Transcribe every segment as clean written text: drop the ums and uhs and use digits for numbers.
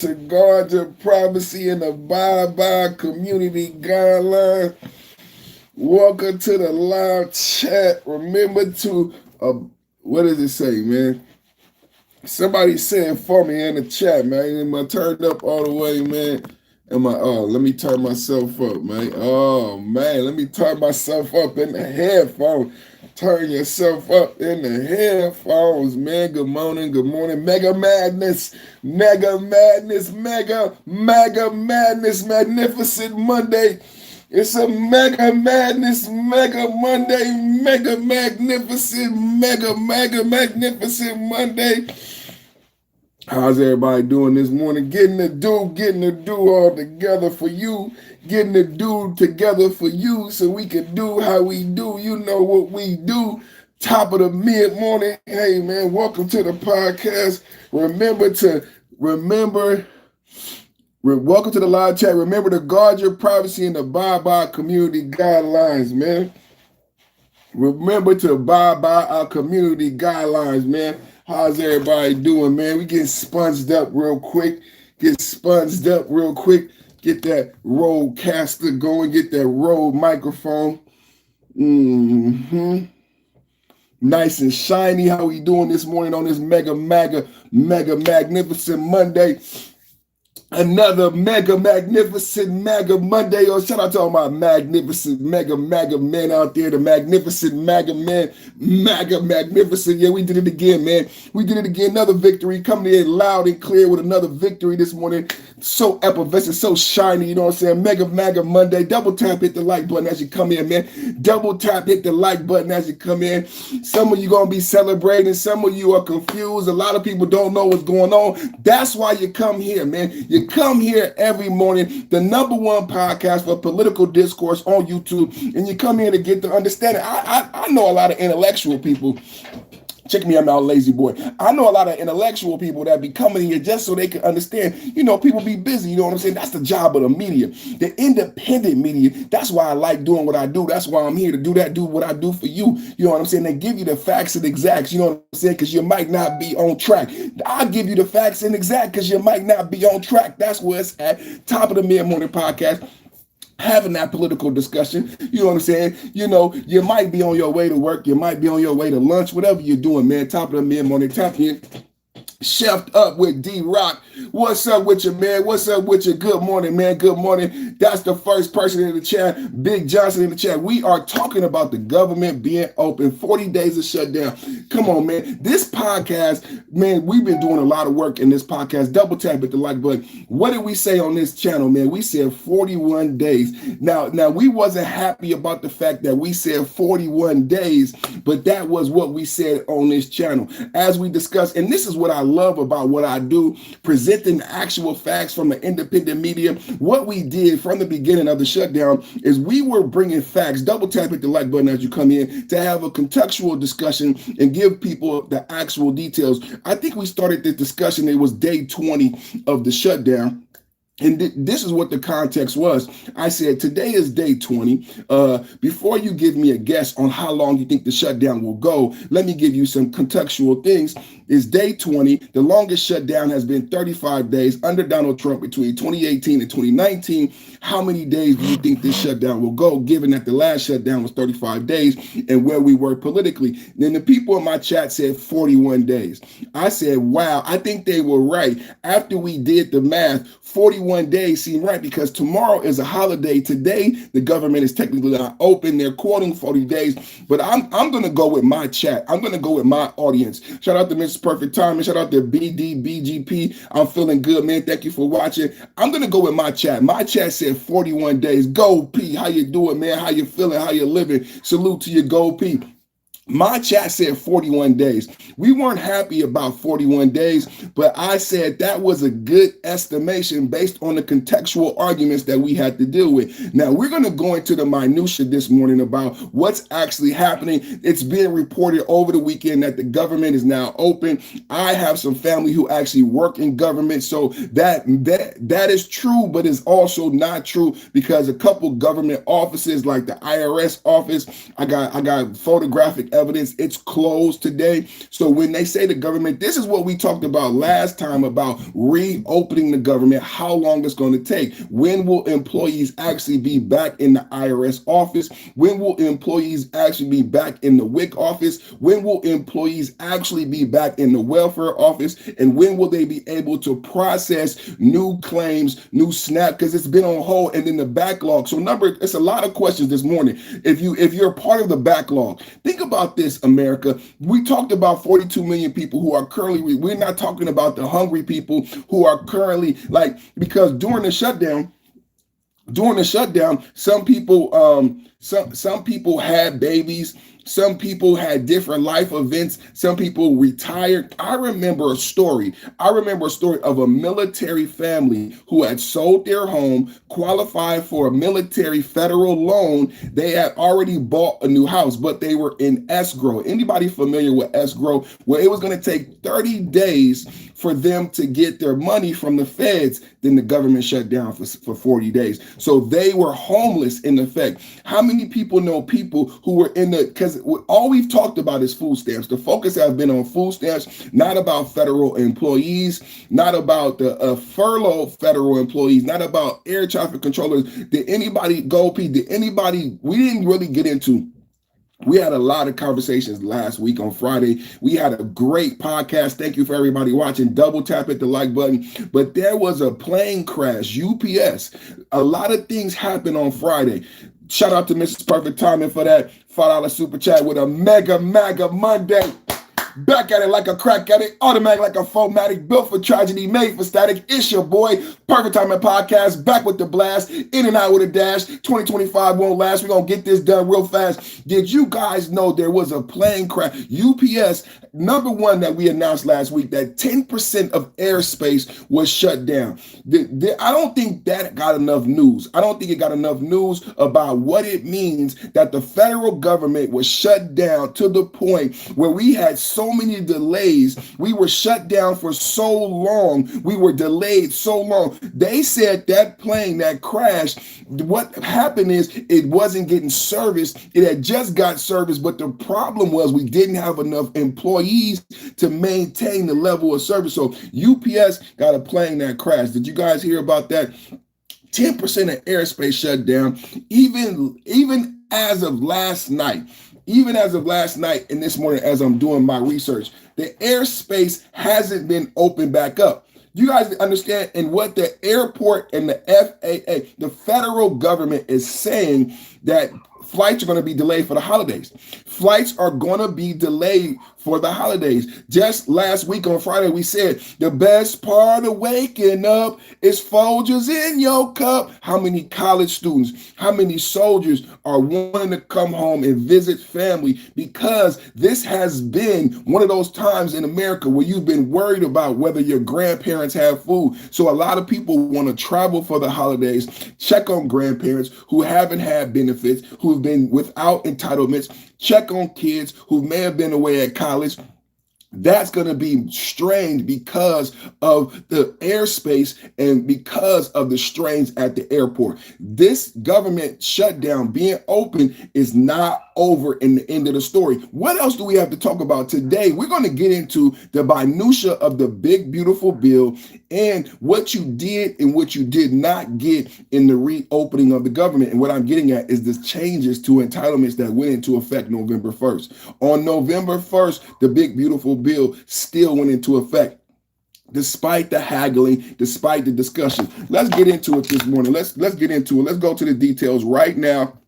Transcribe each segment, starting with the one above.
to guard your privacy and abide by community guidelines. Welcome to the live chat. Remember to, what does it say, man? Somebody saying for me in the chat, man. Am I turned up all the way, man? Let me turn myself up, man. Oh, man, let me turn myself up in the headphones. Turn yourself up in the headphones, man. Good morning, good morning. Mega Madness, Mega Madness, Mega Madness, Magnificent Monday. It's a Mega Madness, Mega Monday, Mega Magnificent, Mega Magnificent Monday. How's everybody doing this morning? Getting the do all together for you. Getting the do together for you so we can do how we do. You know what we do. Top of the mid-morning. Hey, man, welcome to the podcast. Welcome to the live chat. Remember to guard your privacy and abide by community guidelines, man. Remember to abide by our community guidelines, man. How's everybody doing, man? We getting sponged up real quick. Get that roadcaster going. Get that Rode microphone. Nice and shiny. How we doing this morning on this mega magnificent Monday? Another mega magnificent mega Monday. Oh, shout out to all my magnificent mega men out there. The magnificent mega man, mega magnificent. Yeah, we did it again, man. We did it again. Another victory. Coming in loud and clear with another victory this morning. So effervescent, so shiny. You know what I'm saying? Mega Monday. Double tap, hit the like button as you come in, man. Double tap, hit the like button as you come in. Some of you gonna be celebrating. Some of you are confused. A lot of people don't know what's going on. That's why you come here, man. You come here every morning, the #1 podcast for political discourse on YouTube, and you come here to get the understanding. I know a lot of intellectual people. Check me, I'm not a lazy boy. I know a lot of intellectual people that be coming here just so they can understand. You know, people be busy. You know what I'm saying? That's the job of the media, the independent media. That's why I like doing what I do. That's why I'm here to do what I do for you. You know what I'm saying? They give you the facts and exacts. You know what I'm saying? Because you might not be on track. I'll give you the facts and exact because you might not be on track. That's where it's at. Top of the mid-morning podcast. Having that political discussion, you know what I'm saying? You know, you might be on your way to work, you might be on your way to lunch, whatever you're doing, man. Top of the mid-morning, tap in. Chefed up with D-Rock. What's up with you, man? What's up with you? Good morning, man. Good morning. That's the first person in the chat. Big Johnson in the chat. We are talking about the government being open. 40 days of shutdown. Come on, man. This podcast, man, we've been doing a lot of work in this podcast. Double tap at the like button. What did we say on this channel, man? We said 41 days. Now, we wasn't happy about the fact that we said 41 days, but that was what we said on this channel. As we discussed, and this is what I love about what I do, presenting actual facts from the independent media. What we did from the beginning of the shutdown is we were bringing facts. Double tap at the like button as you come in to have a contextual discussion and give people the actual details. I think we started this discussion. It was day 20 of the shutdown. And this is what the context was. I said, today is day 20. Before you give me a guess on how long you think the shutdown will go, let me give you some contextual things. It's day 20. The longest shutdown has been 35 days under Donald Trump between 2018 and 2019. How many days do you think this shutdown will go, given that the last shutdown was 35 days and where we were politically? Then the people in my chat said 41 days. I said, wow, I think they were right. After we did the math, 41 days seem right because tomorrow is a holiday. Today, the government is technically not open. They're quoting 40 days, but I'm going to go with my chat. I'm going to go with my audience. Shout out to Mrs. Perfect Timing. Shout out to BDBGP. I'm feeling good, man. Thank you for watching. I'm going to go with my chat. My chat said 41 days. Go P. How you doing, man? How you feeling? How you living? Salute to you, Go P. My chat said 41 days. We weren't happy about 41 days, but I said that was a good estimation based on the contextual arguments that we had to deal with. Now, we're going to go into the minutia this morning about what's actually happening. It's being reported over the weekend that the government is now open. I have some family who actually work in government, so that is true, but it's also not true because a couple government offices like the IRS office, I got photographic evidence. It's closed today. So when they say the government, this is what we talked about last time about reopening the government, how long it's going to take. When will employees actually be back in the IRS office? When will employees actually be back in the WIC office? When will employees actually be back in the welfare office? And when will they be able to process new claims, new SNAP, because it's been on hold, and then the backlog. So it's a lot of questions this morning. If you're part of the backlog, think about this, America. We talked about 42 million people who are currently, we're not talking about the hungry people who are currently because during the shutdown, some people had babies. Some people had different life events. Some people retired. I remember a story of a military family who had sold their home, qualified for a military federal loan. They had already bought a new house, but they were in escrow. Anybody familiar with escrow? Well, it was going to take 30 days for them to get their money from the feds. Then the government shut down for 40 days. So they were homeless in effect. How many people know people who were because all we've talked about is food stamps. The focus has been on food stamps, not about federal employees, not about the furloughed federal employees, not about air traffic controllers. Did anybody, we didn't really get into. We had a lot of conversations last week on Friday. We had a great podcast. Thank you for everybody watching. Double tap at the like button. But there was a plane crash, UPS. A lot of things happened on Friday. Shout out to Mrs. Perfect Timing for that $5 super chat with a mega Monday. Back at it like a crack addict, automatic like a fomatic, built for tragedy, made for static. It's your boy, Perfect Timing Podcast, back with the blast, in and out with a dash. 2025 won't last. We're going to get this done real fast. Did you guys know there was a plane crash? UPS, number one, that we announced last week, that 10% of airspace was shut down. I don't think that got enough news. I don't think it got enough news about what it means that the federal government was shut down to the point where we had so many delays. We were shut down for so long. We were delayed so long. They said that plane that crashed, what happened is it wasn't getting serviced. It had just got serviced, but the problem was we didn't have enough employees to maintain the level of service. So UPS got a plane that crashed. Did you guys hear about that? 10% of airspace shut down. Even as of last night, and this morning as I'm doing my research, the airspace hasn't been opened back up. You guys understand? And what the airport and the FAA, the federal government, is saying that flights are going to be delayed for the holidays. Flights are going to be delayed for the holidays. Just last week on Friday, we said the best part of waking up is Folgers in your cup. How many college students, how many soldiers are wanting to come home and visit family? Because this has been one of those times in America where you've been worried about whether your grandparents have food. So a lot of people want to travel for the holidays, check on grandparents who haven't had benefits, who have been without entitlements, check on kids who may have been away at college. That's going to be strained because of the airspace and because of the strains at the airport. This government shutdown being open is not over in the end of the story. What else do we have to talk about today? We're going to get into the minutia of the big, beautiful bill and what you did and what you did not get in the reopening of the government. And what I'm getting at is the changes to entitlements that went into effect November 1st. On November 1st, the big, beautiful bill still went into effect. Despite the haggling, despite the discussion. Let's get into it this morning. Let's get into it. Let's go to the details right now.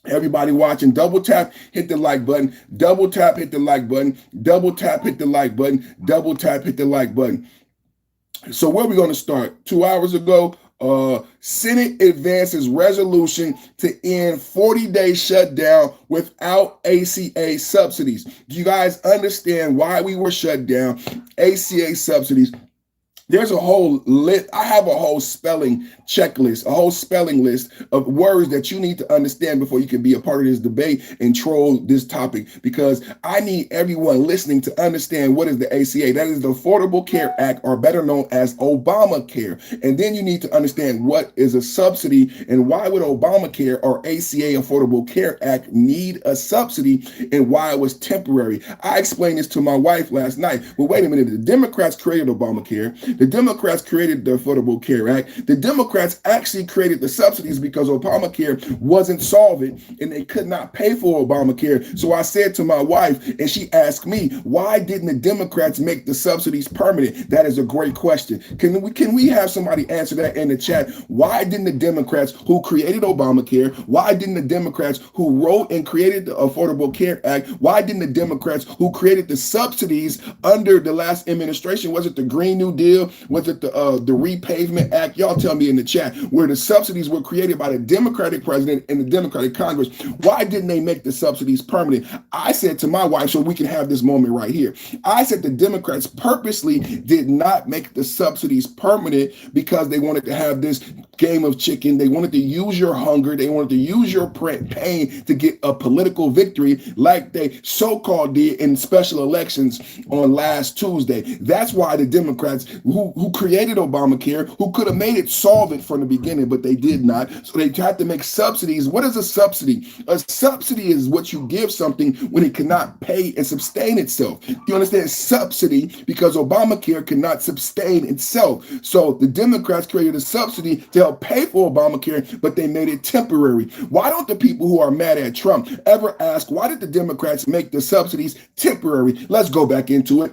Everybody watching, double tap, hit the like button, double tap, hit the like button, double tap, hit the like button, double tap, hit the like button. So where are we going to start? 2 hours ago, Senate advances resolution to end 40-day shutdown without ACA subsidies. Do you guys understand why we were shut down? ACA subsidies. There's a whole list. I have a whole spelling checklist, a whole spelling list of words that you need to understand before you can be a part of this debate and troll this topic. Because I need everyone listening to understand what is the ACA. That is the Affordable Care Act, or better known as Obamacare. And then you need to understand what is a subsidy and why would Obamacare or ACA Affordable Care Act need a subsidy and why it was temporary. I explained this to my wife last night. But wait a minute, the Democrats created Obamacare. The Democrats created the Affordable Care Act. The Democrats actually created the subsidies because Obamacare wasn't solvent and they could not pay for Obamacare. So I said to my wife, and she asked me, why didn't the Democrats make the subsidies permanent? That is a great question. Can we have somebody answer that in the chat? Why didn't the Democrats who created Obamacare, why didn't the Democrats who wrote and created the Affordable Care Act, why didn't the Democrats who created the subsidies under the last administration, was it the Green New Deal? Was it the Repavement Act? Y'all tell me in the chat, where the subsidies were created by the Democratic president and the Democratic Congress. Why didn't they make the subsidies permanent? I said to my wife, so we can have this moment right here. I said the Democrats purposely did not make the subsidies permanent because they wanted to have this game of chicken. They wanted to use your hunger. They wanted to use your pain to get a political victory like they so-called did in special elections on last Tuesday. That's why the Democrats who created Obamacare, who could have made it solvent from the beginning, but they did not. So they had to make subsidies. What is a subsidy? A subsidy is what you give something when it cannot pay and sustain itself. You understand? Subsidy, because Obamacare cannot sustain itself. So the Democrats created a subsidy to help pay for Obamacare, but they made it temporary. Why don't the people who are mad at Trump ever ask, why did the Democrats make the subsidies temporary? Let's go back into it.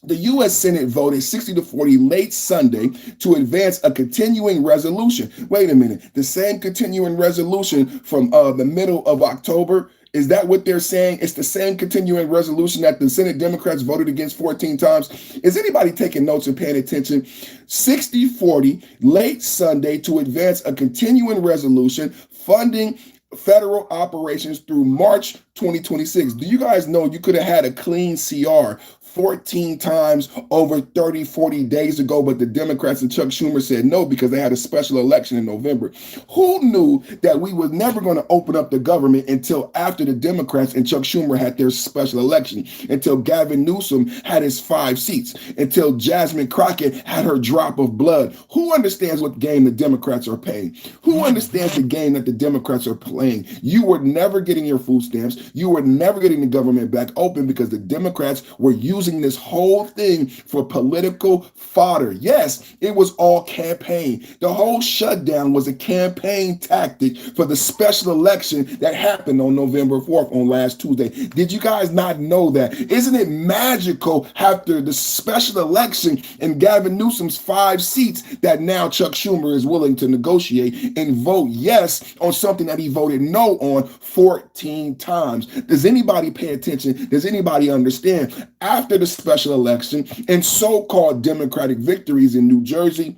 The U.S. Senate voted 60-40 late Sunday to advance a continuing resolution. Wait a minute. The same continuing resolution from the middle of October, is that what they're saying? It's the same continuing resolution that the Senate Democrats voted against 14 times. Is anybody taking notes and paying attention? 60-40 late Sunday to advance a continuing resolution funding federal operations through March 2026. Do you guys know you could have had a clean CR 14 times over 30, 40 days ago, but the Democrats and Chuck Schumer said no because they had a special election in November? Who knew that we were never going to open up the government until after the Democrats and Chuck Schumer had their special election, until Gavin Newsom had his 5 seats, until Jasmine Crockett had her drop of blood? Who understands what game the Democrats are playing? Who understands the game that the Democrats are playing? You were never getting your food stamps. You were never getting the government back open because the Democrats were using this whole thing for political fodder. Yes, it was all campaign. The whole shutdown was a campaign tactic for the special election that happened on November 4th on last Tuesday. Did you guys not know that? Isn't it magical after the special election and Gavin Newsom's 5 seats that now Chuck Schumer is willing to negotiate and vote yes on something that he voted no on 14 times? Does anybody pay attention? Does anybody understand? After the special election and so-called Democratic victories in New Jersey,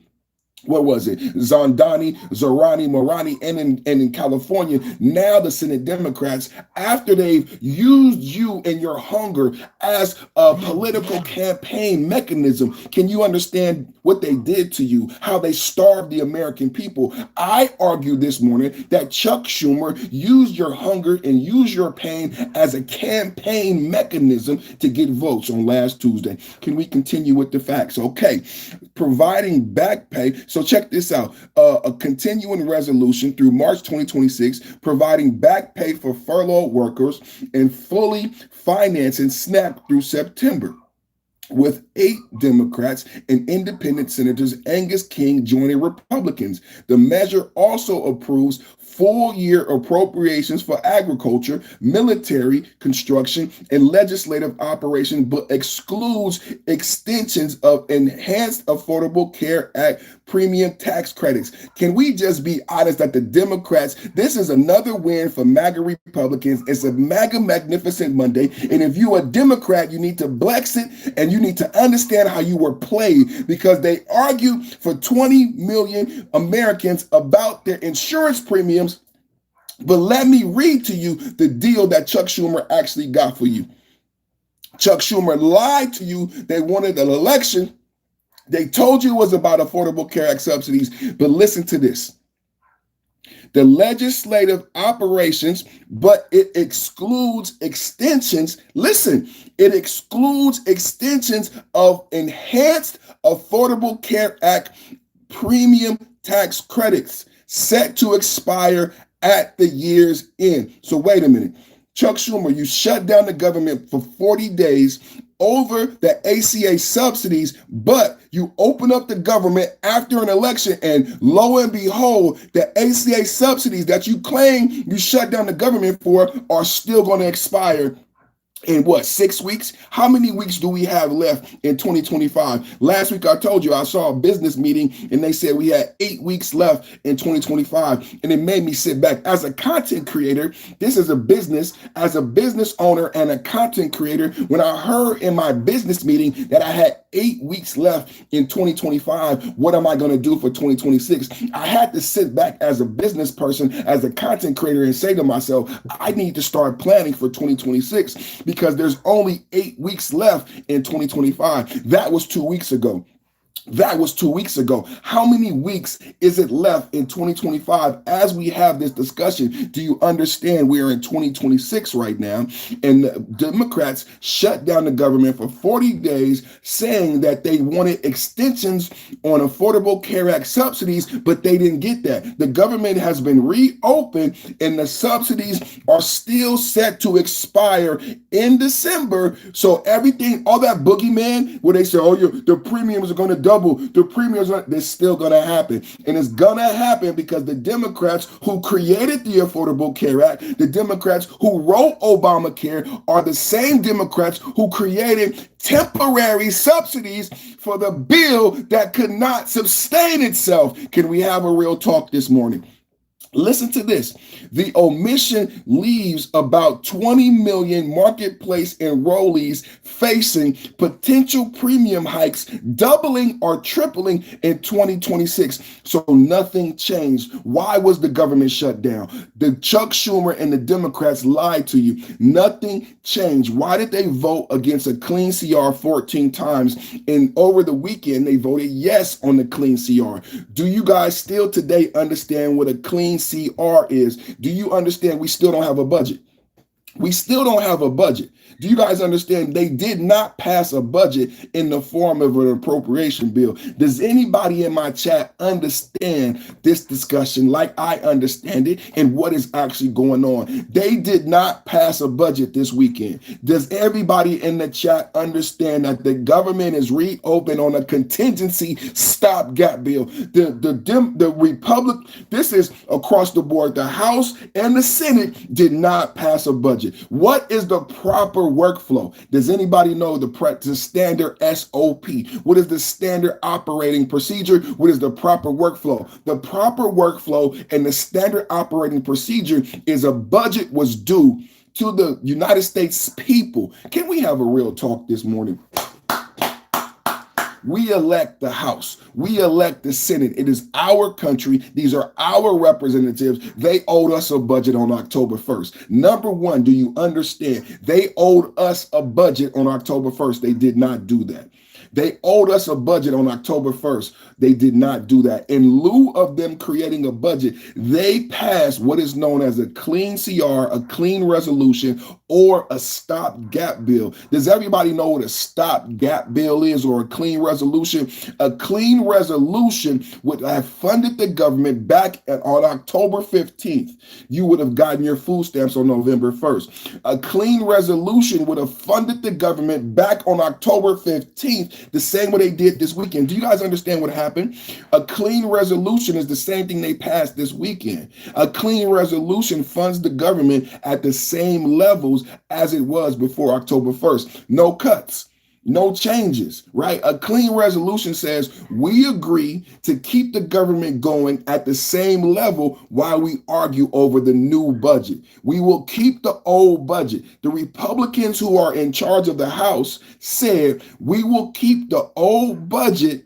what was it? Zondani, Zorani, Morani, and in California, now the Senate Democrats, after they've used you and your hunger as a political campaign mechanism, can you understand what they did to you, how they starved the American people? I argued this morning that Chuck Schumer used your hunger and used your pain as a campaign mechanism to get votes on last Tuesday. Can we continue with the facts? Okay, providing back pay. So check this out. A continuing resolution through March 2026, providing back pay for furloughed workers and fully financing SNAP through September, with 8 Democrats and independent senators Angus King joining Republicans. The measure also approves full-year appropriations for agriculture, military, construction, and legislative operations, but excludes extensions of Enhanced Affordable Care Act premium tax credits. Can we just be honest that the Democrats, this is another win for MAGA Republicans. It's a MAGA Magnificent Monday. And if you're a Democrat, you need to bless it and you need to understand how you were played, because they argue for 20 million Americans about their insurance premiums. But let me read to you the deal that Chuck Schumer actually got for you. Chuck Schumer lied to you. They wanted an election They told you it was about Affordable Care Act subsidies, but listen to this. The legislative operations, but it excludes extensions. Listen, it excludes extensions of enhanced Affordable Care Act premium tax credits set to expire at the year's end. So wait a minute. Chuck Schumer, you shut down the government for 40 days over the ACA subsidies, but you open up the government after an election, and lo and behold, the ACA subsidies that you claim you shut down the government for are still going to expire in what, 6 weeks? How many weeks do we have left in 2025? Last week I told you I saw a business meeting and they said we had 8 weeks left in 2025, and it made me sit back. As a content creator, this is a business. As a business owner and a content creator, when I heard in my business meeting that I had 8 weeks left in 2025, what am I going to do for 2026? I had to sit back as a business person, as a content creator, and say to myself, I need to start planning for 2026 because there's only 8 weeks left in 2025. That was 2 weeks ago. That was 2 weeks ago. How many weeks is it left in 2025 as we have this discussion? Do you understand we are in 2026 right now? And the Democrats shut down the government for 40 days saying that they wanted extensions on Affordable Care Act subsidies, but they didn't get that. The government has been reopened and the subsidies are still set to expire in December. So everything, all that boogeyman where they say, oh, the premiums are going to double, the premiums are, they're still going to happen. And it's going to happen because the Democrats who created the Affordable Care Act, the Democrats who wrote Obamacare, are the same Democrats who created temporary subsidies for the bill that could not sustain itself. Can we have a real talk this morning? Listen to this. The omission leaves about 20 million marketplace enrollees facing potential premium hikes, doubling or tripling in 2026. So nothing changed. Why was the government shut down? The Chuck Schumer and the Democrats lied to you. Nothing changed. Why did they vote against a clean CR 14 times? And over the weekend, they voted yes on the clean CR. Do you guys still today understand what a clean CR is? Do you understand we still don't have a budget? We still don't have a budget. Do you guys understand they did not pass a budget in the form of an appropriation bill? Does anybody in my chat understand this discussion like I understand it and what is actually going on? They did not pass a budget this weekend. Does everybody in the chat understand that the government is reopened on a contingency stopgap bill? The Republic, this is across the board. The House and the Senate did not pass a budget. What is the proper workflow? Does anybody know the standard SOP? What is the standard operating procedure? What is the proper workflow? The proper workflow and the standard operating procedure is a budget was due to the United States people. Can we have a real talk this morning? We elect the House. We elect the Senate. It is our country. These are our representatives. They owed us a budget on October 1st. Number one, do you understand? They owed us a budget on October 1st. They did not do that. They owed us a budget on October 1st. They did not do that. In lieu of them creating a budget, they passed what is known as a clean CR, a clean resolution, or a stopgap bill. Does everybody know what a stopgap bill is or a clean resolution? A clean resolution would have funded the government back on October 15th. You would have gotten your food stamps on November 1st. A clean resolution would have funded the government back on October 15th, the same way they did this weekend. Do you guys understand what happened? A clean resolution is the same thing they passed this weekend. A clean resolution funds the government at the same levels as it was before October 1st. No cuts, no changes, right? A clean resolution says we agree to keep the government going at the same level while we argue over the new budget. We will keep the old budget. The Republicans who are in charge of the House said we will keep the old budget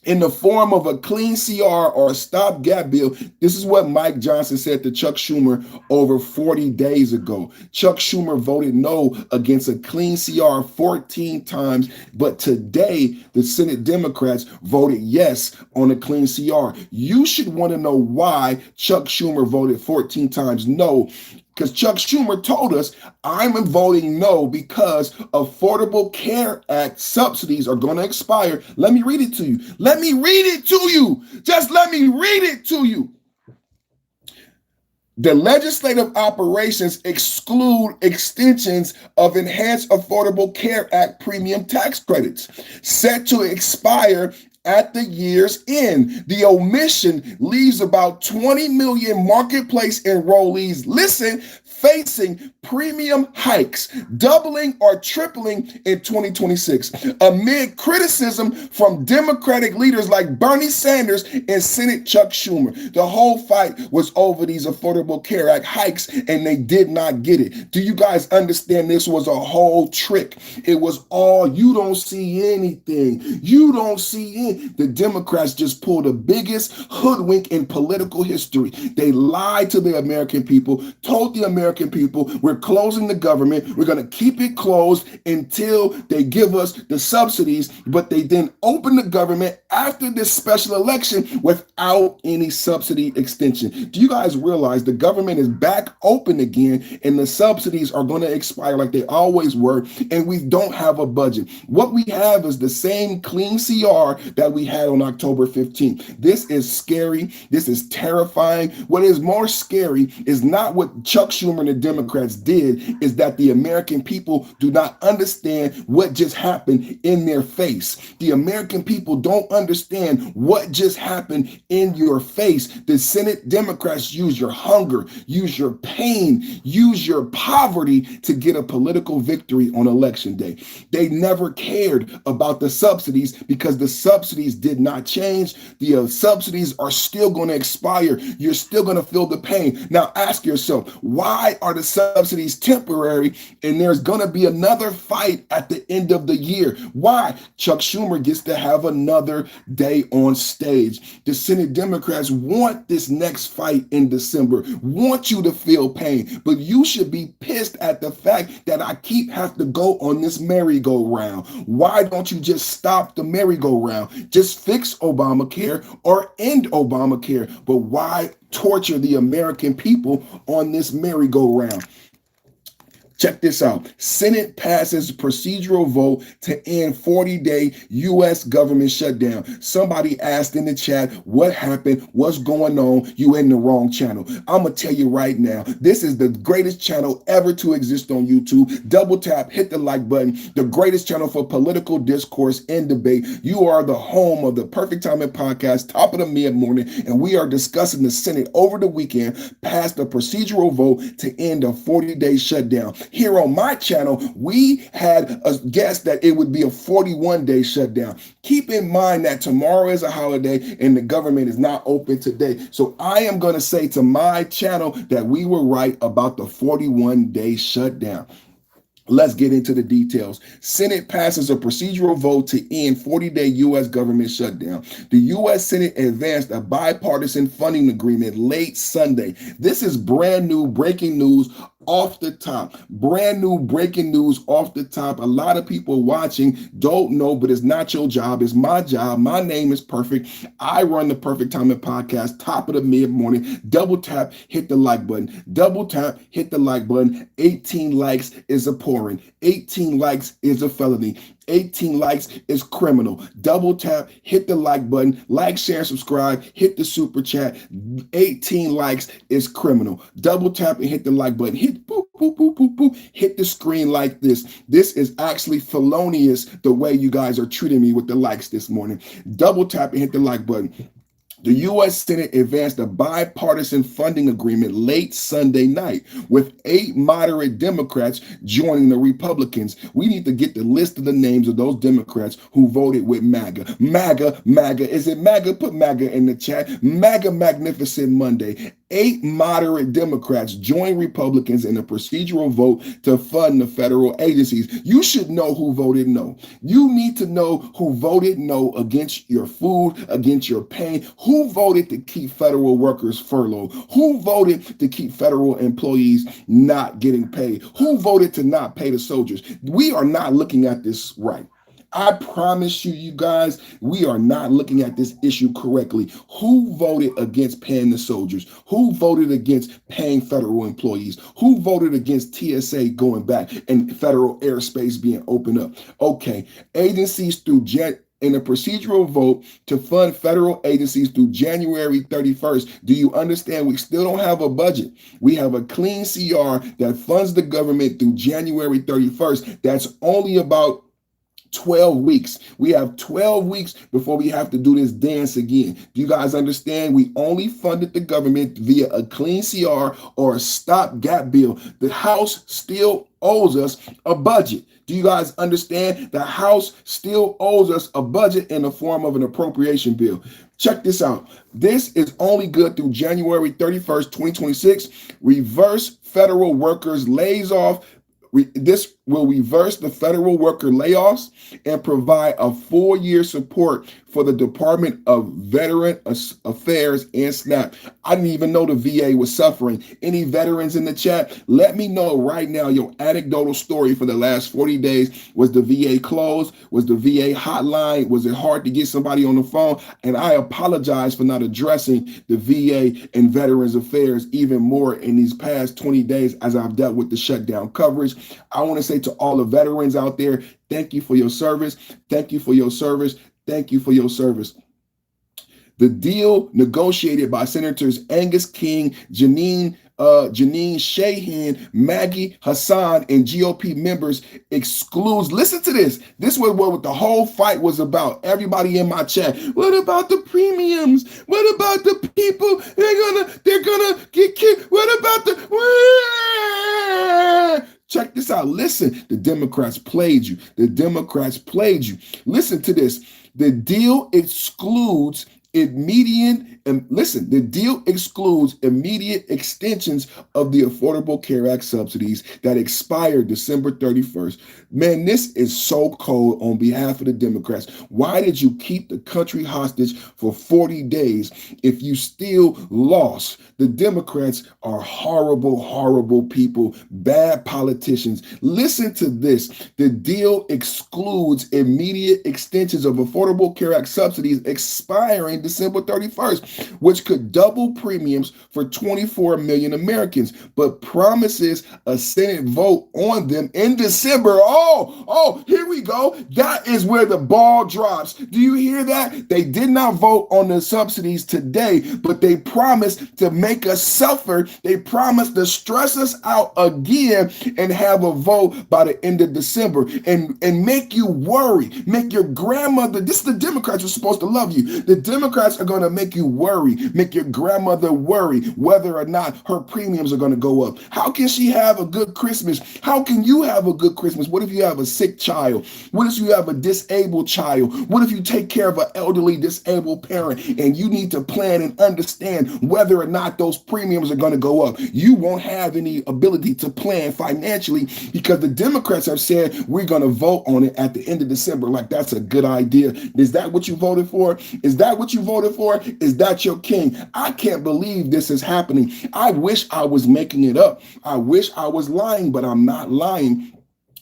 in the form of a clean CR or a stopgap bill. This is what Mike Johnson said to Chuck Schumer over 40 days ago. Chuck Schumer voted no against a clean CR 14 times, but today the Senate Democrats voted yes on a clean CR. You should want to know why Chuck Schumer voted 14 times no, because Chuck Schumer told us, I'm voting no because Affordable Care Act subsidies are going to expire. Let me read it to you. Let me read it to you. Just let me read it to you. The legislative operations exclude extensions of Enhanced Affordable Care Act premium tax credits set to expire at the year's end. The omission leaves about 20 million marketplace enrollees, listen, facing premium hikes, doubling or tripling in 2026, amid criticism from Democratic leaders like Bernie Sanders and Senate Chuck Schumer. The whole fight was over these Affordable Care Act hikes, and they did not get it. Do you guys understand this was a whole trick? It was all, you don't see anything. You don't see it. The Democrats just pulled the biggest hoodwink in political history. They lied to the American people, told the American people, we're closing the government. We're going to keep it closed until they give us the subsidies. But they then open the government after this special election without any subsidy extension. Do you guys realize the government is back open again and the subsidies are going to expire like they always were, and we don't have a budget? What we have is the same clean CR that we had on October 15th. This is scary. This is terrifying. What is more scary is not what Chuck Schumer and the Democrats did, is that the American people do not understand what just happened in their face. The American people don't understand what just happened in your face. The Senate Democrats use your hunger, use your pain, use your poverty to get a political victory on election day. They never cared about the subsidies because the subsidies did not change. The subsidies are still going to expire. You're still going to feel the pain. Now ask yourself, why are the subsidies temporary and there's going to be another fight at the end of the year? Why? Chuck Schumer gets to have another day on stage. The Senate Democrats want this next fight in December, want you to feel pain, but you should be pissed at the fact that I have to go on this merry-go-round. Why don't you just stop the merry-go-round? Just fix Obamacare or end Obamacare. But why torture the American people on this merry-go-round? Check this out. Senate passes procedural vote to end 40-day U.S. government shutdown. Somebody asked in the chat, what happened? What's going on? You in the wrong channel. I'm going to tell you right now, this is the greatest channel ever to exist on YouTube. Double tap, hit the like button. The greatest channel for political discourse and debate. You are the home of the Perfect Timing Podcast, top of the mid-morning, and we are discussing the Senate over the weekend passed a procedural vote to end a 40-day shutdown. Here on my channel, we had a guess that it would be a 41-day shutdown. Keep in mind that tomorrow is a holiday and the government is not open today. So I am going to say to my channel that we were right about the 41-day shutdown. Let's get into the details. Senate passes a procedural vote to end 40-day U.S. government shutdown. The U.S. Senate advanced a bipartisan funding agreement late Sunday. This is brand new breaking news off the top. Brand new breaking news off the top. A lot of people watching don't know, but it's not your job. It's my job. My name is Perfect. I run the Perfect Timing Podcast, top of the mid-morning. Double tap, hit the like button. Double tap, hit the like button. 18 likes is a pouring. 18 likes is a felony. 18 likes is criminal. Double tap, hit the like button, like, share, subscribe, hit the super chat. 18 likes is criminal. Double tap and hit the like button. Hit boop, boop, boop, boop, boop. Hit the screen like this. This is actually felonious the way you guys are treating me with the likes this morning. Double tap and hit the like button. The U.S. Senate advanced a bipartisan funding agreement late Sunday night with 8 moderate Democrats joining the Republicans. We need to get the list of the names of those Democrats who voted with MAGA. MAGA, MAGA. Is it MAGA? Put MAGA in the chat. MAGA Magnificent Monday. 8 moderate Democrats joined Republicans in a procedural vote to fund the federal agencies. You should know who voted no. You need to know who voted no against your food, against your pain. Who voted to keep federal workers furloughed? Who voted to keep federal employees not getting paid? Who voted to not pay the soldiers? We are not looking at this right. I promise you, you guys, we are not looking at this issue correctly. Who voted against paying the soldiers? Who voted against paying federal employees? Who voted against TSA going back and federal airspace being opened up? Okay, agencies through in a procedural vote to fund federal agencies through January 31st. Do you understand? We still don't have a budget. We have a clean CR that funds the government through January 31st. That's only about 12 weeks. We have 12 weeks before we have to do this dance again. Do you guys understand? We only funded the government via a clean CR or a stopgap bill. The House still owes us a budget. Do you guys understand? The House still owes us a budget in the form of an appropriation bill. Check this out. This is only good through January 31st, 2026. Reverse federal workers lays off. This will reverse the federal worker layoffs and provide a 4-year support for the Department of Veteran Affairs and SNAP. I didn't even know the VA was suffering. Any veterans in the chat, let me know right now your anecdotal story for the last 40 days. Was the VA closed? Was the VA hotline? Was it hard to get somebody on the phone? And I apologize for not addressing the VA and Veterans Affairs even more in these past 20 days as I've dealt with the shutdown coverage. I want to say to all the veterans out there, thank you for your service. Thank you for your service. Thank you for your service. The deal negotiated by Senators Angus King, Janine Shahan, Maggie Hassan, and GOP members excludes. Listen to this. This was what the whole fight was about. Everybody in my chat. What about the premiums? What about the people? They're gonna get kicked. What about the? Check this out. Listen, the Democrats played you. The Democrats played you. Listen to this. The deal excludes the deal excludes immediate extensions of the Affordable Care Act subsidies that expire December 31st. Man, this is so cold on behalf of the Democrats. Why did you keep the country hostage for 40 days if you still lost? The Democrats are horrible, horrible people, bad politicians. Listen to this. The deal excludes immediate extensions of Affordable Care Act subsidies expiring December 31st, which could double premiums for 24 million Americans, but promises a Senate vote on them in December. Oh, here we go. That is where the ball drops. Do you hear that? They did not vote on the subsidies today, but they promised to make us suffer. They promised to stress us out again and have a vote by the end of December and make you worry, make your grandmother. This is the Democrats who are supposed to love you. The Democrats are going to make you worry, make your grandmother worry whether or not her premiums are going to go up. How can she have a good Christmas? How can you have a good Christmas? What if you have a sick child? What if you have a disabled child? What if you take care of an elderly disabled parent and you need to plan and understand whether or not those premiums are going to go up? You won't have any ability to plan financially because the Democrats have said we're going to vote on it at the end of December. Like, that's a good idea. Is that what you voted for? Is that what you voted for? Is that your king? I can't believe this is happening. I wish I was making it up. I wish I was lying, but I'm not lying.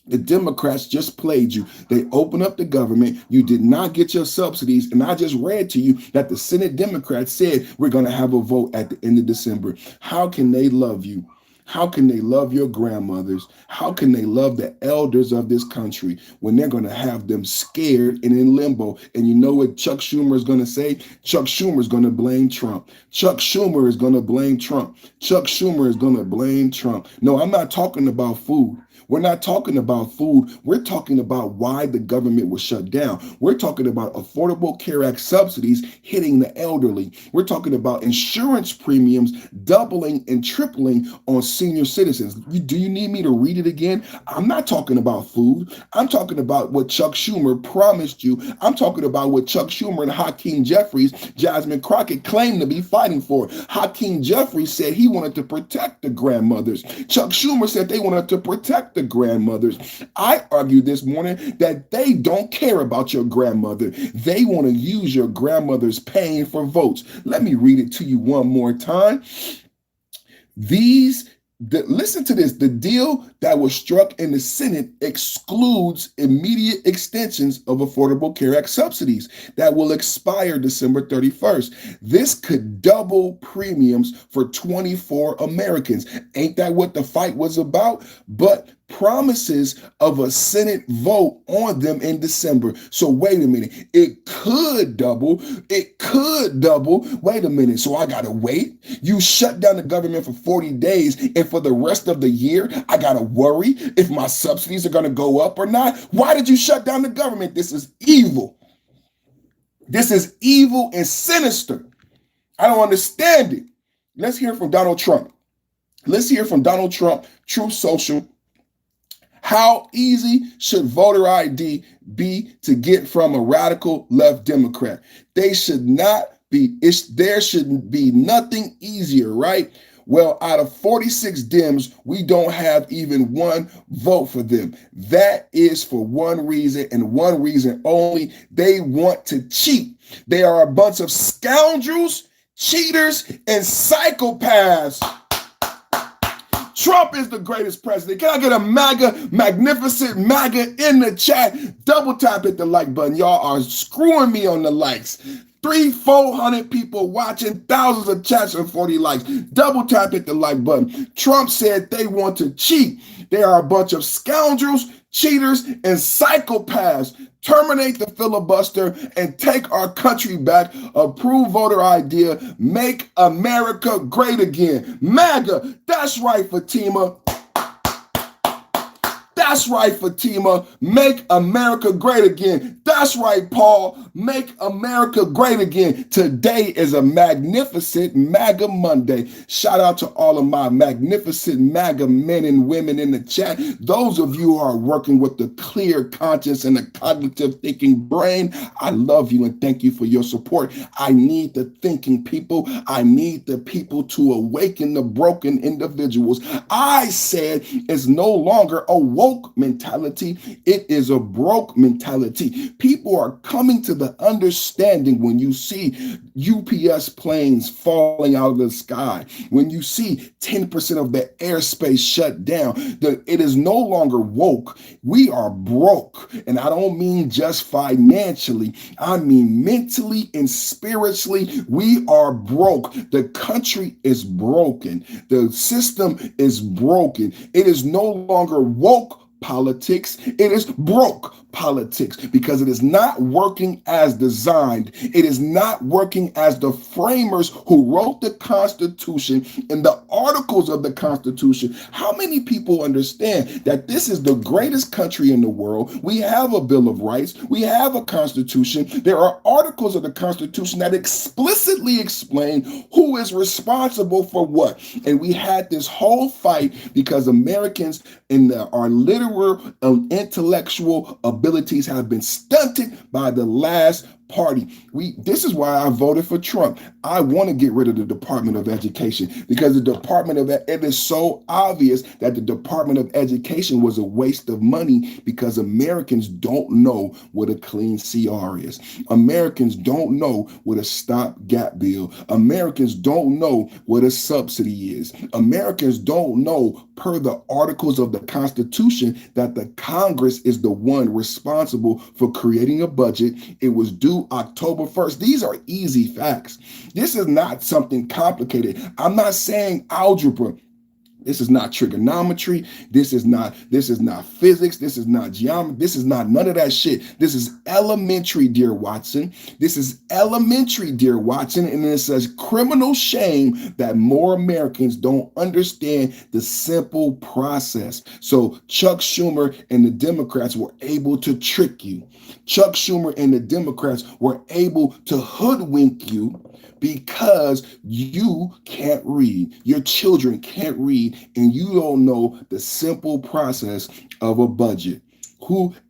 The Democrats just played you. They opened up the government. You did not get your subsidies. And I just read to you that the Senate Democrats said we're going to have a vote at the end of December. How can they love you? How can they love your grandmothers? How can they love the elders of this country when they're going to have them scared and in limbo? And you know what Chuck Schumer is going to say? Chuck Schumer is going to blame Trump. Chuck Schumer is going to blame Trump. Chuck Schumer is going to blame Trump. No, I'm not talking about food. We're not talking about food. We're talking about why the government was shut down. We're talking about Affordable Care Act subsidies hitting the elderly. We're talking about insurance premiums doubling and tripling on senior citizens. Do you need me to read it again? I'm not talking about food. I'm talking about what Chuck Schumer promised you. I'm talking about what Chuck Schumer and Hakeem Jeffries, Jasmine Crockett claimed to be fighting for. Hakeem Jeffries said he wanted to protect the grandmothers. Chuck Schumer said they wanted to protect the grandmothers. I argued this morning that they don't care about your grandmother. They want to use your grandmother's pain for votes. Let me read it to you one more time. Listen to this. The deal that was struck in the Senate excludes immediate extensions of Affordable Care Act subsidies that will expire December 31st. This could double premiums for 24 Americans. Ain't that what the fight was about? But promises of a Senate vote on them in December. So wait a minute. It could double. It could double. Wait a minute. So I got to wait. You shut down the government for 40 days, and for the rest of the year, I got to worry if my subsidies are going to go up or not. Why did you shut down the government? This is evil. This is evil and sinister. I don't understand it. Let's hear from Donald Trump. Let's hear from Donald Trump, Truth Social. How easy should voter ID be to get from a radical left Democrat? There should be nothing easier, right? Well, out of 46 Dems, we don't have even one vote for them. That is for one reason and one reason only. They want to cheat. They are a bunch of scoundrels, cheaters, and psychopaths. Trump is the greatest president. Can I get a MAGA, magnificent MAGA in the chat? Double tap hit the like button. Y'all are screwing me on the likes. 300-400 people watching, thousands of chats and 40 likes. Double tap hit the like button. Trump said they want to cheat. They are a bunch of scoundrels, cheaters, and psychopaths. Terminate the filibuster and take our country back. Approve voter ID. Make America great again. MAGA. That's right, Fatima. That's right, Fatima. Make America great again. That's right, Paul. Make America great again. Today is a magnificent MAGA Monday. Shout out to all of my magnificent MAGA men and women in the chat. Those of you who are working with the clear conscience and the cognitive thinking brain, I love you and thank you for your support. I need the thinking people. I need the people to awaken the broken individuals. I said it's no longer a woke mentality. It is a broke mentality. People are coming to the understanding when you see UPS planes falling out of the sky, when you see 10% of the airspace shut down, that it is no longer woke. We are broke. And I don't mean just financially. I mean mentally and spiritually. We are broke. The country is broken. The system is broken. It is no longer woke politics. It is broke politics because it is not working as designed. It is not working as the framers who wrote the Constitution and the articles of the Constitution. How many people understand that this is the greatest country in the world? We have a Bill of Rights. We have a Constitution. There are articles of the Constitution that explicitly explain who is responsible for what. And we had this whole fight because Americans in our literal intellectual abilities have been stunted by the last party. This is why I voted for Trump. I want to get rid of the Department of Education because it is so obvious that the Department of Education was a waste of money because Americans don't know what a clean CR is. Americans don't know what a stopgap bill. Americans don't know what a subsidy is. Americans don't know, per the articles of the Constitution, that the Congress is the one responsible for creating a budget. It was due October 1st. These are easy facts. This is not something complicated. I'm not saying algebra. This is not trigonometry. This is not physics. This is not geometry. This is not none of that shit. This is elementary, dear Watson. This is elementary, dear Watson. And it's a criminal shame that more Americans don't understand the simple process. So Chuck Schumer and the Democrats were able to trick you. Chuck Schumer and the Democrats were able to hoodwink you because you can't read. Your children can't read, and you don't know the simple process of a budget.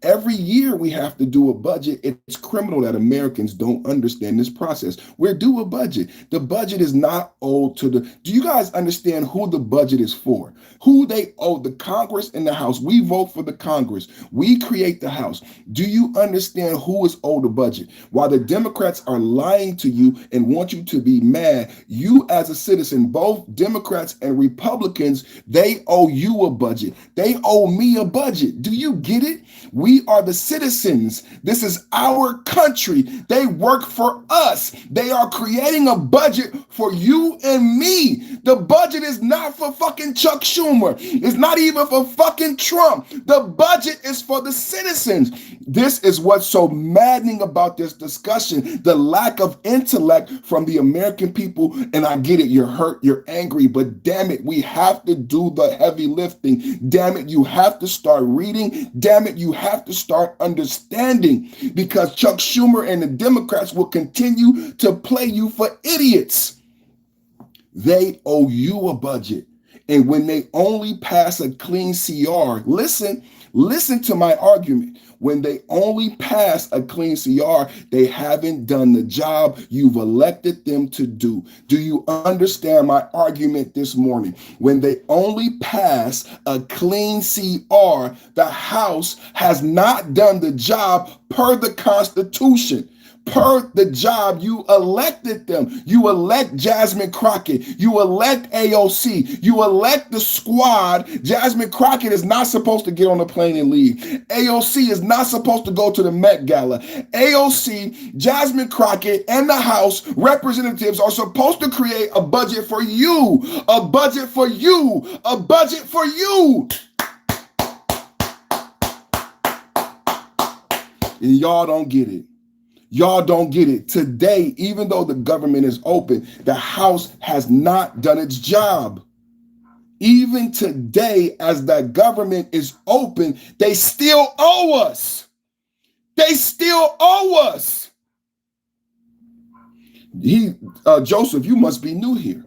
Every year we have to do a budget. It's criminal that Americans don't understand this process. We're due a budget. The budget is not owed to do you guys understand who the budget is for? Who they owe? The Congress and the House. We vote for the Congress. We create the House. Do you understand who is owed a budget? While the Democrats are lying to you and want you to be mad, you as a citizen, both Democrats and Republicans, they owe you a budget. They owe me a budget. Do you get it? We are the citizens. This is our country. They work for us. They are creating a budget for you and me. The budget is not for fucking Chuck Schumer. It's not even for fucking Trump. The budget is for the citizens. This is what's so maddening about this discussion, the lack of intellect from the American people. And I get it. You're hurt. You're angry. But damn it, we have to do the heavy lifting. Damn it, you have to start reading. Damn it, you have to start understanding, because Chuck Schumer and the Democrats will continue to play you for idiots. They owe you a budget. And when they only pass a clean CR, listen to my argument. When they only pass a clean CR, they haven't done the job you've elected them to do. Do you understand my argument this morning? When they only pass a clean CR, the House has not done the job per the Constitution. Per the job you elected them. You elect Jasmine Crockett. You elect AOC. You elect the squad. Jasmine Crockett is not supposed to get on the plane and leave. AOC is not supposed to go to the Met Gala. AOC, Jasmine Crockett, and the House representatives are supposed to create a budget for you. A budget for you. A budget for you. And y'all don't get it. Y'all don't get it. Today, even though the government is open, the House has not done its job. Even today, as the government is open, they still owe us. They still owe us. Joseph, you must be new here.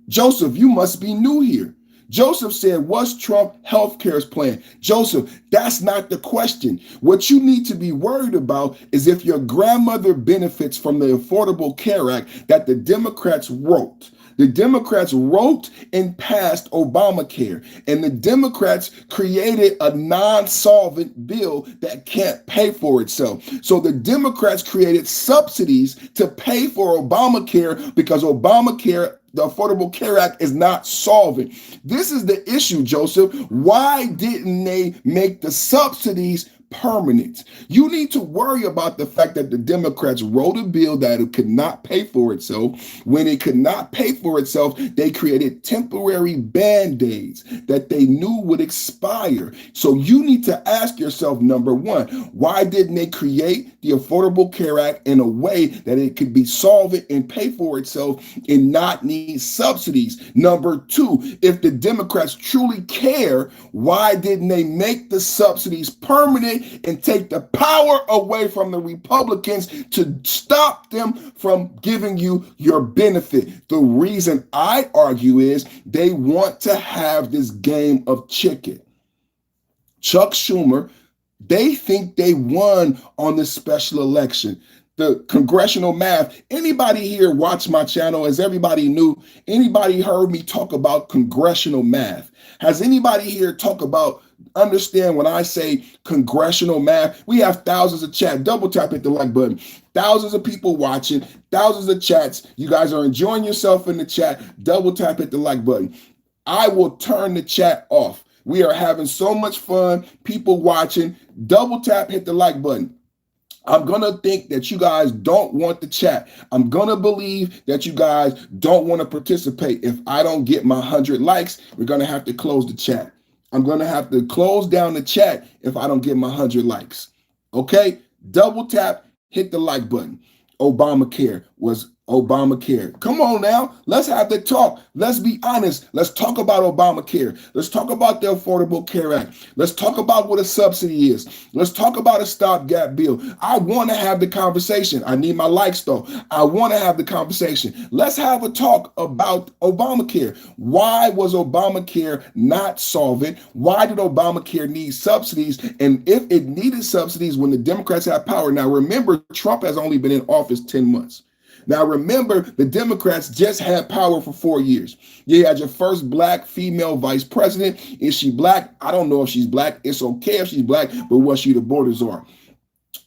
Joseph, you must be new here. Joseph said, what's Trump healthcare's plan? Joseph, that's not the question. What you need to be worried about is if your grandmother benefits from the Affordable Care Act that the Democrats wrote. The Democrats wrote and passed Obamacare, and the Democrats created a non-solvent bill that can't pay for itself. So the Democrats created subsidies to pay for Obamacare because Obamacare, the Affordable Care Act, is not solvent. This is the issue, Joseph. Why didn't they make the subsidies permanent? You need to worry about the fact that the Democrats wrote a bill that it could not pay for itself. When it could not pay for itself, they created temporary band-aids that they knew would expire. So you need to ask yourself, number one, why didn't they create the Affordable Care Act in a way that it could be solvent and pay for itself and not need subsidies? Number two, if the Democrats truly care, why didn't they make the subsidies permanent and take the power away from the Republicans to stop them from giving you your benefit? The reason I argue is they want to have this game of chicken. Chuck Schumer, they think they won on this special election. The congressional math. Anybody here watch my channel? As everybody knew, anybody heard me talk about congressional math? Has anybody here talk about, understand when I say congressional math? We have thousands of chat. Double tap, hit the like button. Thousands of people watching, thousands of chats. You guys are enjoying yourself in the chat. Double tap, hit the like button. I will turn the chat off. We are having so much fun. People watching. Double tap, hit the like button. I'm going to think that you guys don't want to chat. I'm going to believe that you guys don't want to participate. If I don't get my 100 likes, we're going to have to close the chat. I'm going to have to close down the chat if I don't get my 100 likes. Okay? Double tap, hit the like button. Obamacare was Obamacare. Come on now. Let's have the talk. Let's be honest. Let's talk about Obamacare. Let's talk about the Affordable Care Act. Let's talk about what a subsidy is. Let's talk about a stopgap bill. I want to have the conversation. I need my likes though. I want to have the conversation. Let's have a talk about Obamacare. Why was Obamacare not solvent? Why did Obamacare need subsidies? And if it needed subsidies when the Democrats had power, now remember, Trump has only been in office 10 months. Now, remember, the Democrats just had power for 4 years. You had your first black female vice president. Is she black? I don't know if she's black. It's okay if she's black, but what she the borders are.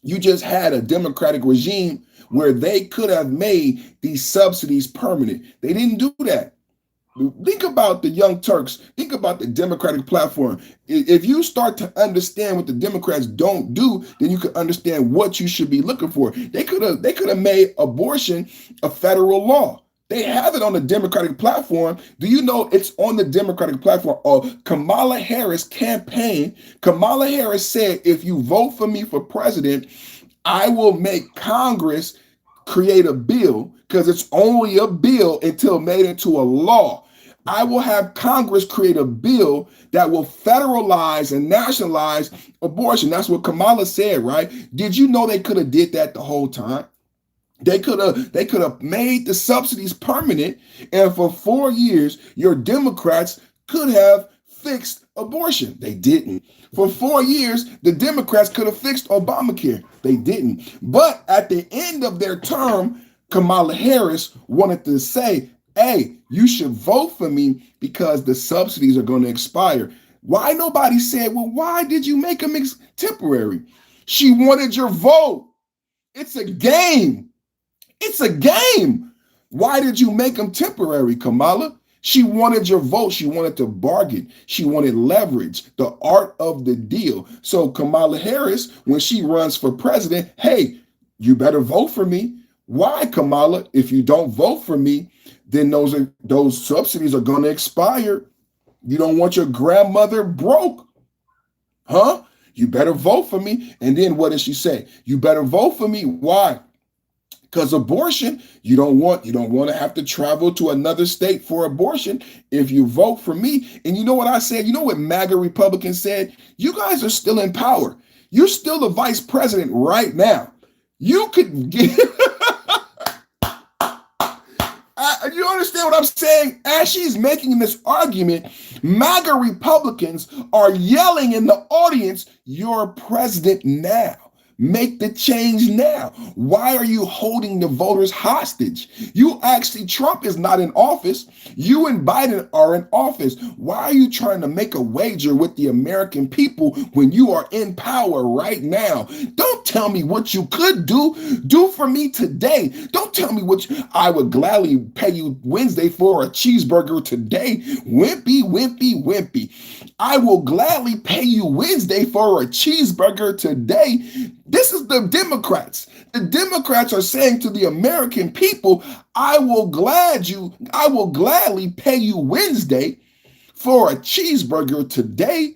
You just had a Democratic regime where they could have made these subsidies permanent. They didn't do that. Think about the Young Turks. Think about the Democratic platform. If you start to understand what the Democrats don't do, then you can understand what you should be looking for. They could have made abortion a federal law. They have it on the Democratic platform. Do you know it's on the Democratic platform? Oh, Kamala Harris campaign. Kamala Harris said, if you vote for me for president, I will make Congress create a bill, because it's only a bill until made into a law. I will have Congress create a bill that will federalize and nationalize abortion. That's what Kamala said, right? Did you know they could have did that the whole time? They could have made the subsidies permanent, and for 4 years, your Democrats could have fixed abortion. They didn't. For 4 years, the Democrats could have fixed Obamacare. They didn't. But at the end of their term, Kamala Harris wanted to say, hey, you should vote for me because the subsidies are going to expire. Why nobody said, well, why did you make them temporary? She wanted your vote. It's a game. It's a game. Why did you make them temporary, Kamala? She wanted your vote. She wanted to bargain. She wanted leverage, the art of the deal. So Kamala Harris, when she runs for president, hey, you better vote for me. Why, Kamala? If you don't vote for me, then those subsidies are going to expire. You don't want your grandmother broke, huh? You better vote for me. And then what does she say? You better vote for me. Why? Because abortion, you don't want to have to travel to another state for abortion if you vote for me. And you know what I said? You know what MAGA Republicans said? You guys are still in power. You're still the vice president right now. You could get... You understand what I'm saying? As she's making this argument, MAGA Republicans are yelling in the audience, you're president now. Make the change now. Why are you holding the voters hostage? Trump is not in office. You and Biden are in office. Why are you trying to make a wager with the American people when you are in power right now? Don't tell me what you could do. Do for me today. Don't tell me I would gladly pay you Wednesday for a cheeseburger today. Wimpy, wimpy, wimpy. I will gladly pay you Wednesday for a cheeseburger today. This is the Democrats. The Democrats are saying to the American people, I will gladly pay you Wednesday for a cheeseburger today.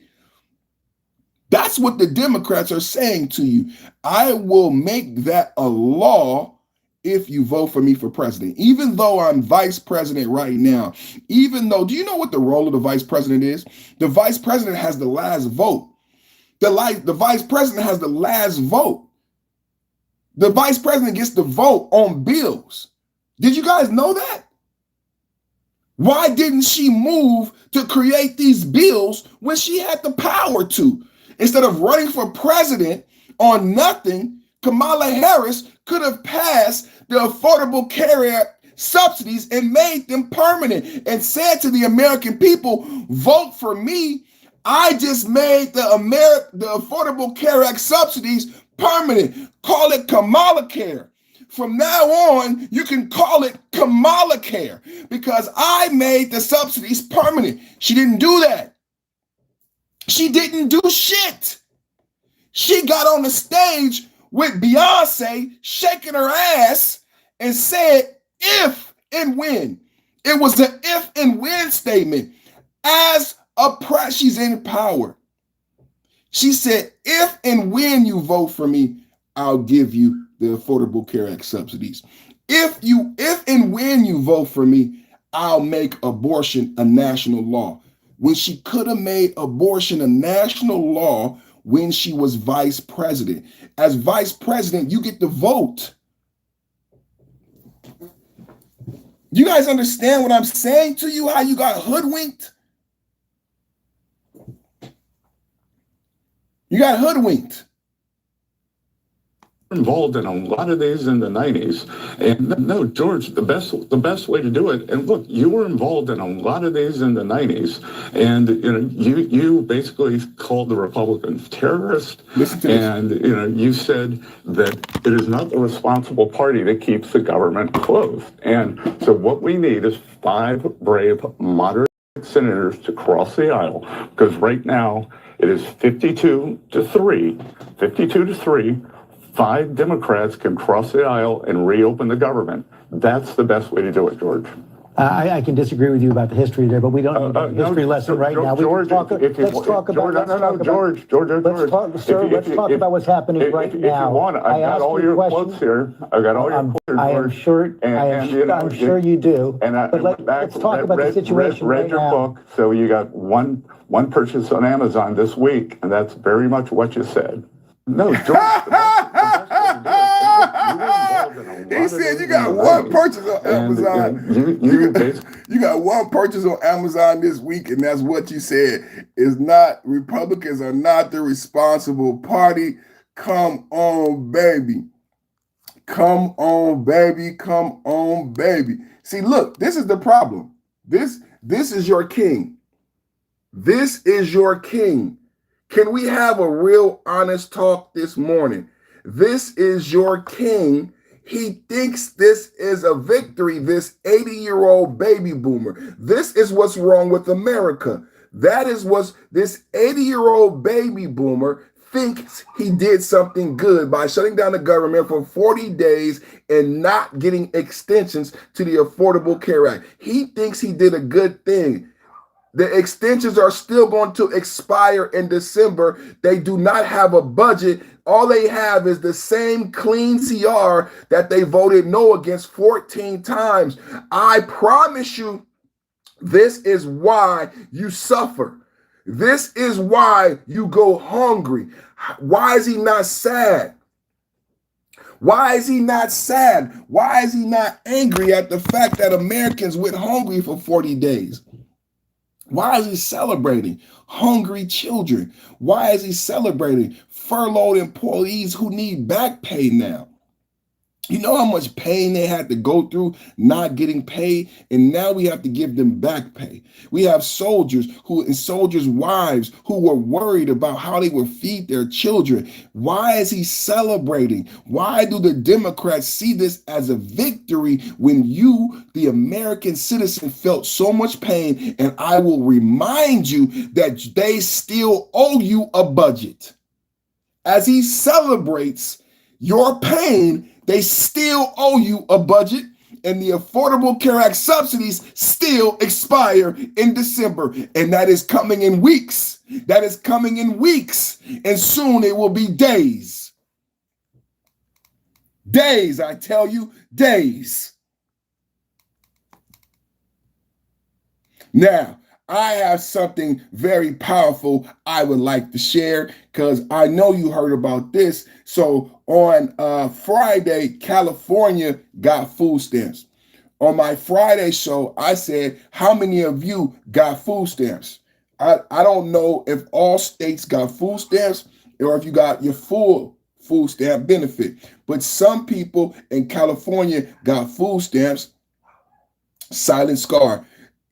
That's what the Democrats are saying to you. I will make that a law if you vote for me for president. Even though I'm vice president right now, do you know what the role of the vice president is? The vice president has the last vote. The vice president has the last vote. The vice president gets to vote on bills. Did you guys know that? Why didn't she move to create these bills when she had the power to? Instead of running for president on nothing, Kamala Harris could have passed the Affordable Care Act subsidies and made them permanent and said to the American people, vote for me. I just made the Affordable Care Act subsidies permanent. Call it Kamala Care. From now on, you can call it Kamala Care because I made the subsidies permanent. She didn't do that. She didn't do shit. She got on the stage with Beyonce shaking her ass and said if and when. It was an if and when statement. As she's in power. She said, if and when you vote for me, I'll give you the Affordable Care Act subsidies. If and when you vote for me, I'll make abortion a national law. When she could have made abortion a national law when she was vice president. As vice president, you get to vote. You guys understand what I'm saying to you? How you got hoodwinked? You got hoodwinked. Involved in a lot of these in the 90s. And no, George, the best way to do it, and look, you were involved in a lot of these in the 90s, and you basically called the Republicans terrorists, and you said that it is not the responsible party that keeps the government closed. And so what we need is 5 brave, moderate senators to cross the aisle, because right now it is 52 to 3. 5 Democrats can cross the aisle and reopen the government. That's the best way to do it, George. I can disagree with you about the history there, but we don't need a history lesson right now. George, let's talk about what's happening right now. If you want, I've got all your quotes here. I've got all your quotes. I'm sure you do. But let's talk about the situation right now. Read your book. So you got one purchase on Amazon this week, and that's very much what you said. No, George. He said you got one purchase on Amazon. You got one purchase on Amazon this week, and that's what you said. Is not Republicans are not the responsible party. Come on, baby. Come on, baby. Come on, baby. See, look, this is the problem. This is your king. This is your king. Can we have a real honest talk this morning? This is your king. He thinks this is a victory, this 80-year-old baby boomer. This is what's wrong with America. That is what this 80-year-old baby boomer thinks he did something good by shutting down the government for 40 days and not getting extensions to the Affordable Care Act. He thinks he did a good thing. The extensions are still going to expire in December. They do not have a budget. All they have is the same clean CR that they voted no against 14 times. I promise you, this is why you suffer. This is why you go hungry. Why is he not sad? Why is he not sad? Why is he not angry at the fact that Americans went hungry for 40 days? Why is he celebrating hungry children? Why is he celebrating furloughed employees who need back pay now? You know how much pain they had to go through not getting paid, and now we have to give them back pay. We have soldiers and soldiers' wives who were worried about how they would feed their children. Why is he celebrating? Why do the Democrats see this as a victory when you, the American citizen, felt so much pain? And I will remind you that they still owe you a budget. As he celebrates your pain, they still owe you a budget, and the Affordable Care Act subsidies still expire in December, and that is coming in weeks. That is coming in weeks, and soon it will be days. Days, I tell you, days. Now, I have something very powerful I would like to share because I know you heard about this. So on Friday, California got food stamps. On my Friday show, I said, how many of you got food stamps? I don't know if all states got food stamps or if you got your full food stamp benefit. But some people in California got food stamps. Silent scar.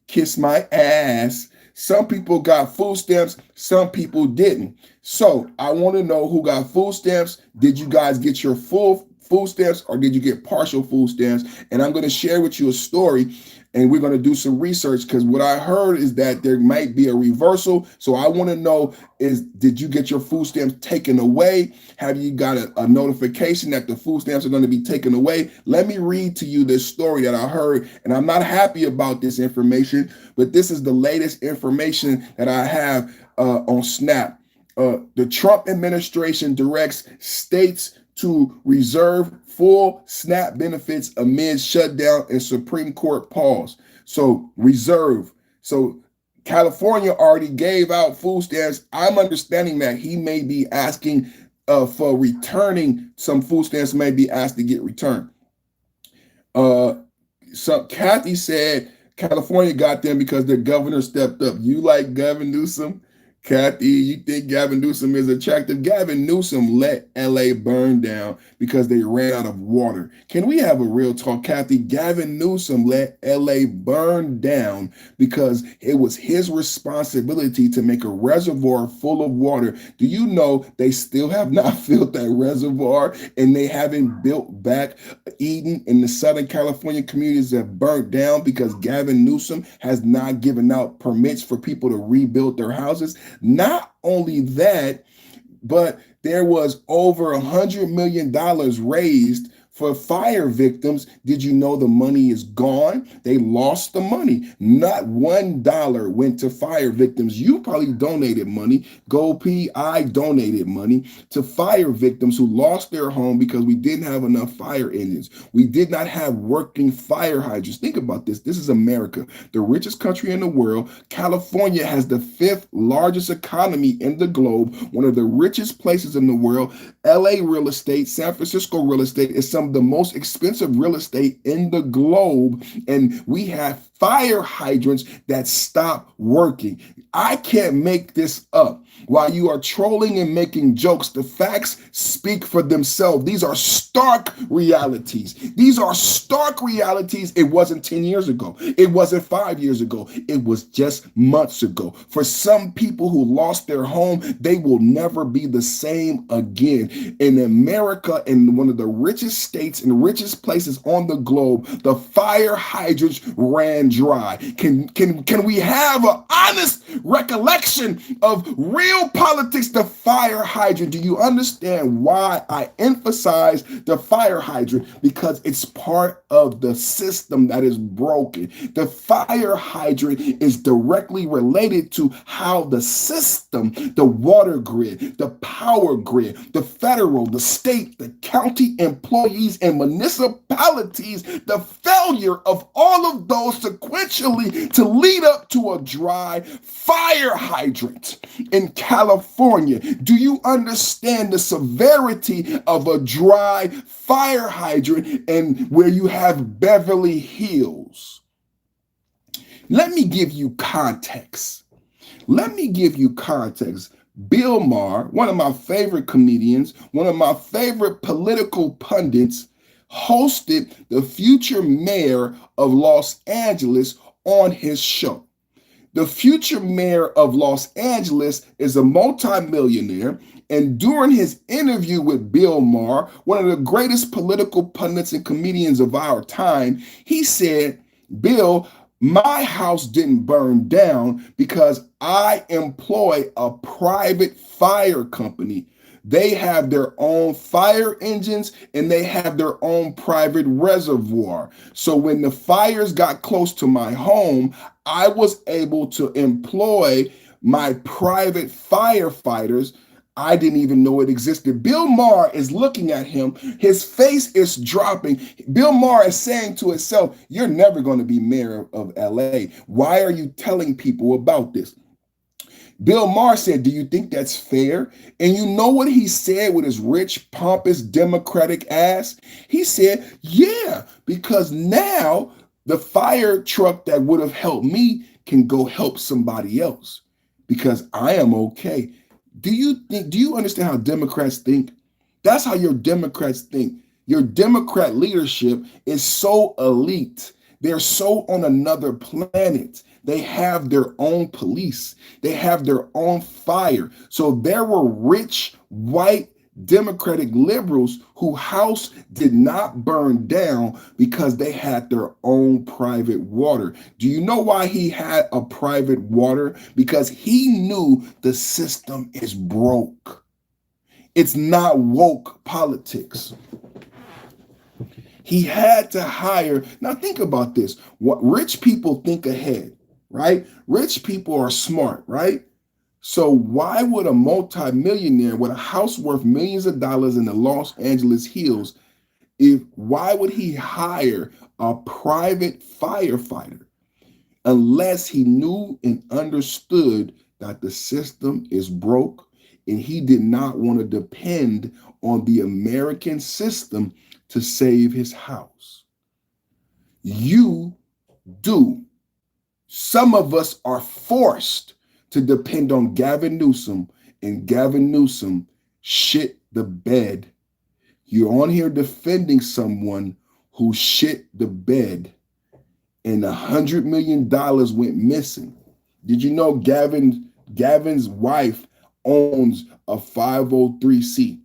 Kiss my ass. Some people got food stamps, some people didn't. So I want to know who got food stamps. Did you guys get your full food stamps or did you get partial food stamps? And I'm going to share with you a story, and we're going to do some research, because what I heard is that there might be a reversal. So I want to know, did you get your food stamps taken away? Have you got a notification that the food stamps are going to be taken away? Let me read to you this story that I heard, and I'm not happy about this information, but this is the latest information that I have on Snap. The Trump administration directs states to reserve full SNAP benefits amid shutdown and Supreme Court pause. So reserve. So California already gave out food stamps. I'm understanding that he may be asking for returning some food stamps, may be asked to get returned. So Kathy said California got them because their governor stepped up. You like Gavin Newsom? Kathy, you think Gavin Newsom is attractive? Gavin Newsom let LA burn down because they ran out of water. Can we have a real talk, Kathy? Gavin Newsom let LA burn down because it was his responsibility to make a reservoir full of water. Do you know they still have not filled that reservoir, and they haven't built back Eden in the Southern California communities that burnt down because Gavin Newsom has not given out permits for people to rebuild their houses? Not only that, but there was over $100 million raised for fire victims. Did you know the money is gone? They lost the money. Not $1 went to fire victims. You probably donated money. GoP, I donated money to fire victims who lost their home because we didn't have enough fire engines. We did not have working fire hydrants. Think about this. This is America, the richest country in the world. California has the 5th largest economy in the globe, one of the richest places in the world. LA real estate, San Francisco real estate is some of the most expensive real estate in the globe, and we have fire hydrants that stop working. I can't make this up. While you are trolling and making jokes, the facts speak for themselves. These are stark realities. These are stark realities. It wasn't 10 years ago. It wasn't 5 years ago. It was just months ago. For some people who lost their home, they will never be the same again. In America, in one of the richest states and richest places on the globe, the fire hydrants ran dry. Can we have an honest recollection of real politics? The fire hydrant. Do you understand why I emphasize the fire hydrant? Because it's part of the system that is broken. The fire hydrant is directly related to how the system, the water grid, the power grid, the federal, the state, the county employees and municipalities, the failure of all of those sequentially to lead up to a dry fire hydrant in California. Do you understand the severity of a dry fire hydrant and where you have Beverly Hills? Let me give you context. Bill Maher, one of my favorite comedians, one of my favorite political pundits, hosted the future mayor of Los Angeles on his show. The future mayor of Los Angeles is a multimillionaire, and during his interview with Bill Maher, one of the greatest political pundits and comedians of our time, he said, "Bill, my house didn't burn down because I employ a private fire company. They have their own fire engines and they have their own private reservoir. So when the fires got close to my home, I was able to employ my private firefighters. I didn't even know it existed." Bill Maher is looking at him. His face is dropping. Bill Maher is saying to himself, "You're never going to be mayor of LA. Why are you telling people about this?" Bill Maher said, "Do you think that's fair?" And you know what he said with his rich, pompous, Democratic ass? He said, "Yeah, because now the fire truck that would have helped me can go help somebody else because I am okay." Do you understand how Democrats think? That's how your Democrats think. Your Democrat leadership is so elite. They're so on another planet. They have their own police. They have their own fire. So there were rich, white Democratic liberals whose house did not burn down because they had their own private water. Do you know why he had a private water? Because he knew the system is broke. It's not woke politics. He had to hire. Now think about this. What rich people think ahead, right? Rich people are smart, right? So why would a multimillionaire with a house worth millions of dollars in the Los Angeles hills, why would he hire a private firefighter unless he knew and understood that the system is broke and he did not want to depend on the American system to save his house? You do. Some of us are forced to depend on Gavin Newsom, and Gavin Newsom shit the bed. You're on here defending someone who shit the bed, and $100 million went missing. Did you know Gavin's wife owns a 503c?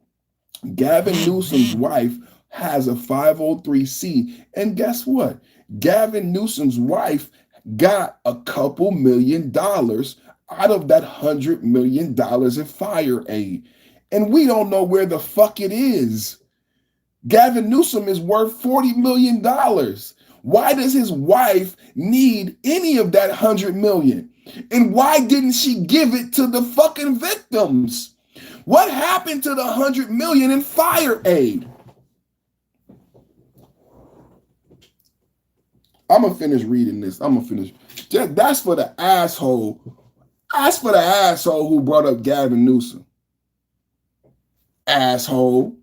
Gavin Newsom's wife has a 503c, and guess what? Gavin Newsom's wife got a couple $1 million out of that $100 million in fire aid. And we don't know where the fuck it is. Gavin Newsom is worth $40 million. Why does his wife need any of that $100 million? And why didn't she give it to the fucking victims? What happened to the $100 million in fire aid? I'm gonna finish reading this. That's for the asshole. That's for the asshole who brought up Gavin Newsom. Asshole.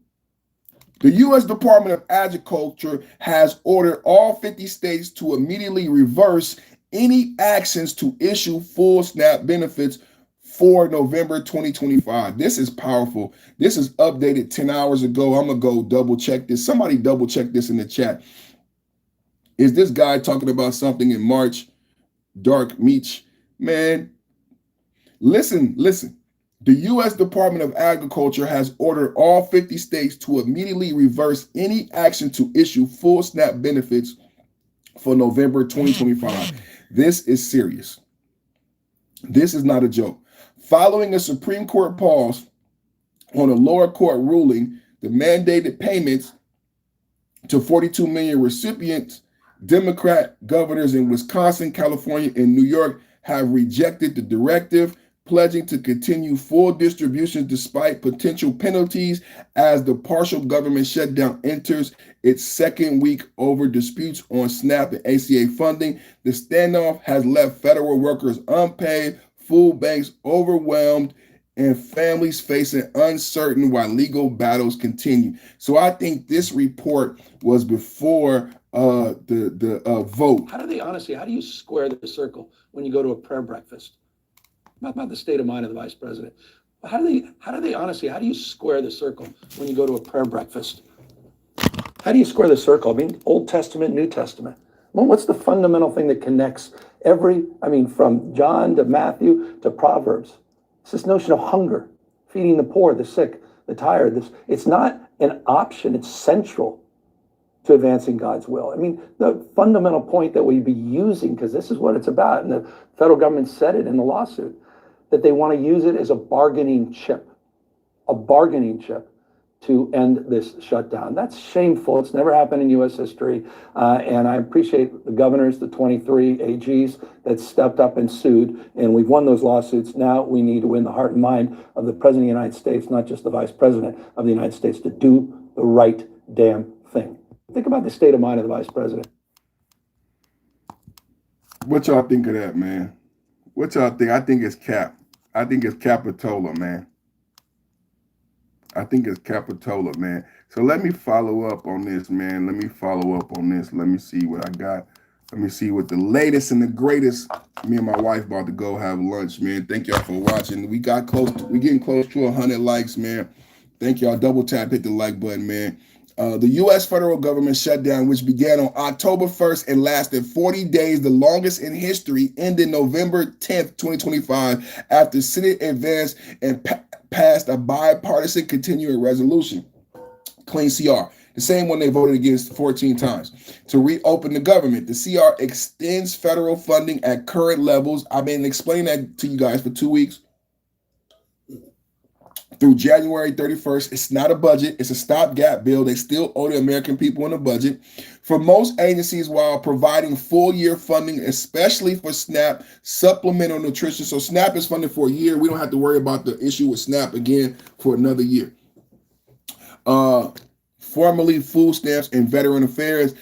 The U.S. Department of Agriculture has ordered all 50 states to immediately reverse any actions to issue full SNAP benefits for November 2025. This is powerful. This is updated 10 hours ago. I'm going to go double check this. Somebody double check this in the chat. Is this guy talking about something in March? Dark Meech. Man, listen. The U.S. Department of Agriculture has ordered all 50 states to immediately reverse any action to issue full SNAP benefits for November 2025. This is serious. This is not a joke. Following a Supreme Court pause on a lower court ruling, the mandated payments to 42 million recipients, Democrat governors in Wisconsin, California, and New York have rejected the directive, pledging to continue full distributions despite potential penalties as the partial government shutdown enters its second week over disputes on SNAP and ACA funding. The standoff has left federal workers unpaid, food banks overwhelmed, and families facing uncertain while legal battles continue. So I think this report was before the vote. How do you square the circle when you go to a prayer breakfast? About the state of mind of the vice president. How do you square the circle when you go to a prayer breakfast? How do you square the circle? I mean, Old Testament, New Testament. Well, what's the fundamental thing that connects from John to Matthew to Proverbs? It's this notion of hunger, feeding the poor, the sick, the tired. It's not an option, it's central to advancing God's will. I mean, the fundamental point that we'd be using, because this is what it's about, and the federal government said it in the lawsuit, that they want to use it as a bargaining chip to end this shutdown. That's shameful. It's never happened in U.S. history. And I appreciate the governors, the 23 AGs that stepped up and sued, and we've won those lawsuits. Now we need to win the heart and mind of the President of the United States, not just the Vice President of the United States, to do the right damn thing. Think about the state of mind of the Vice President. What y'all think of that, man? What y'all think? I think it's cap. I think it's Capitola, man. So let me follow up on this, man. Let me see what I got. Let me see what the latest and the greatest. Me and my wife about to go have lunch, man. Thank y'all for watching. We getting close to 100 likes, man. Thank y'all. Double tap, hit the like button, man. The U.S. federal government shutdown, which began on October 1st and lasted 40 days, the longest in history, ended November 10th, 2025, after Senate advanced and passed a bipartisan continuing resolution, clean CR, the same one they voted against 14 times, to reopen the government. The CR extends federal funding at current levels. I've been explaining that to you guys for 2 weeks. Through January 31st. It's not a budget. It's a stopgap bill. They still owe the American people in a budget. For most agencies, while providing full year funding, especially for SNAP, supplemental nutrition. So SNAP is funded for a year. We don't have to worry about the issue with SNAP again for another year. Formerly food stamps and veteran affairs.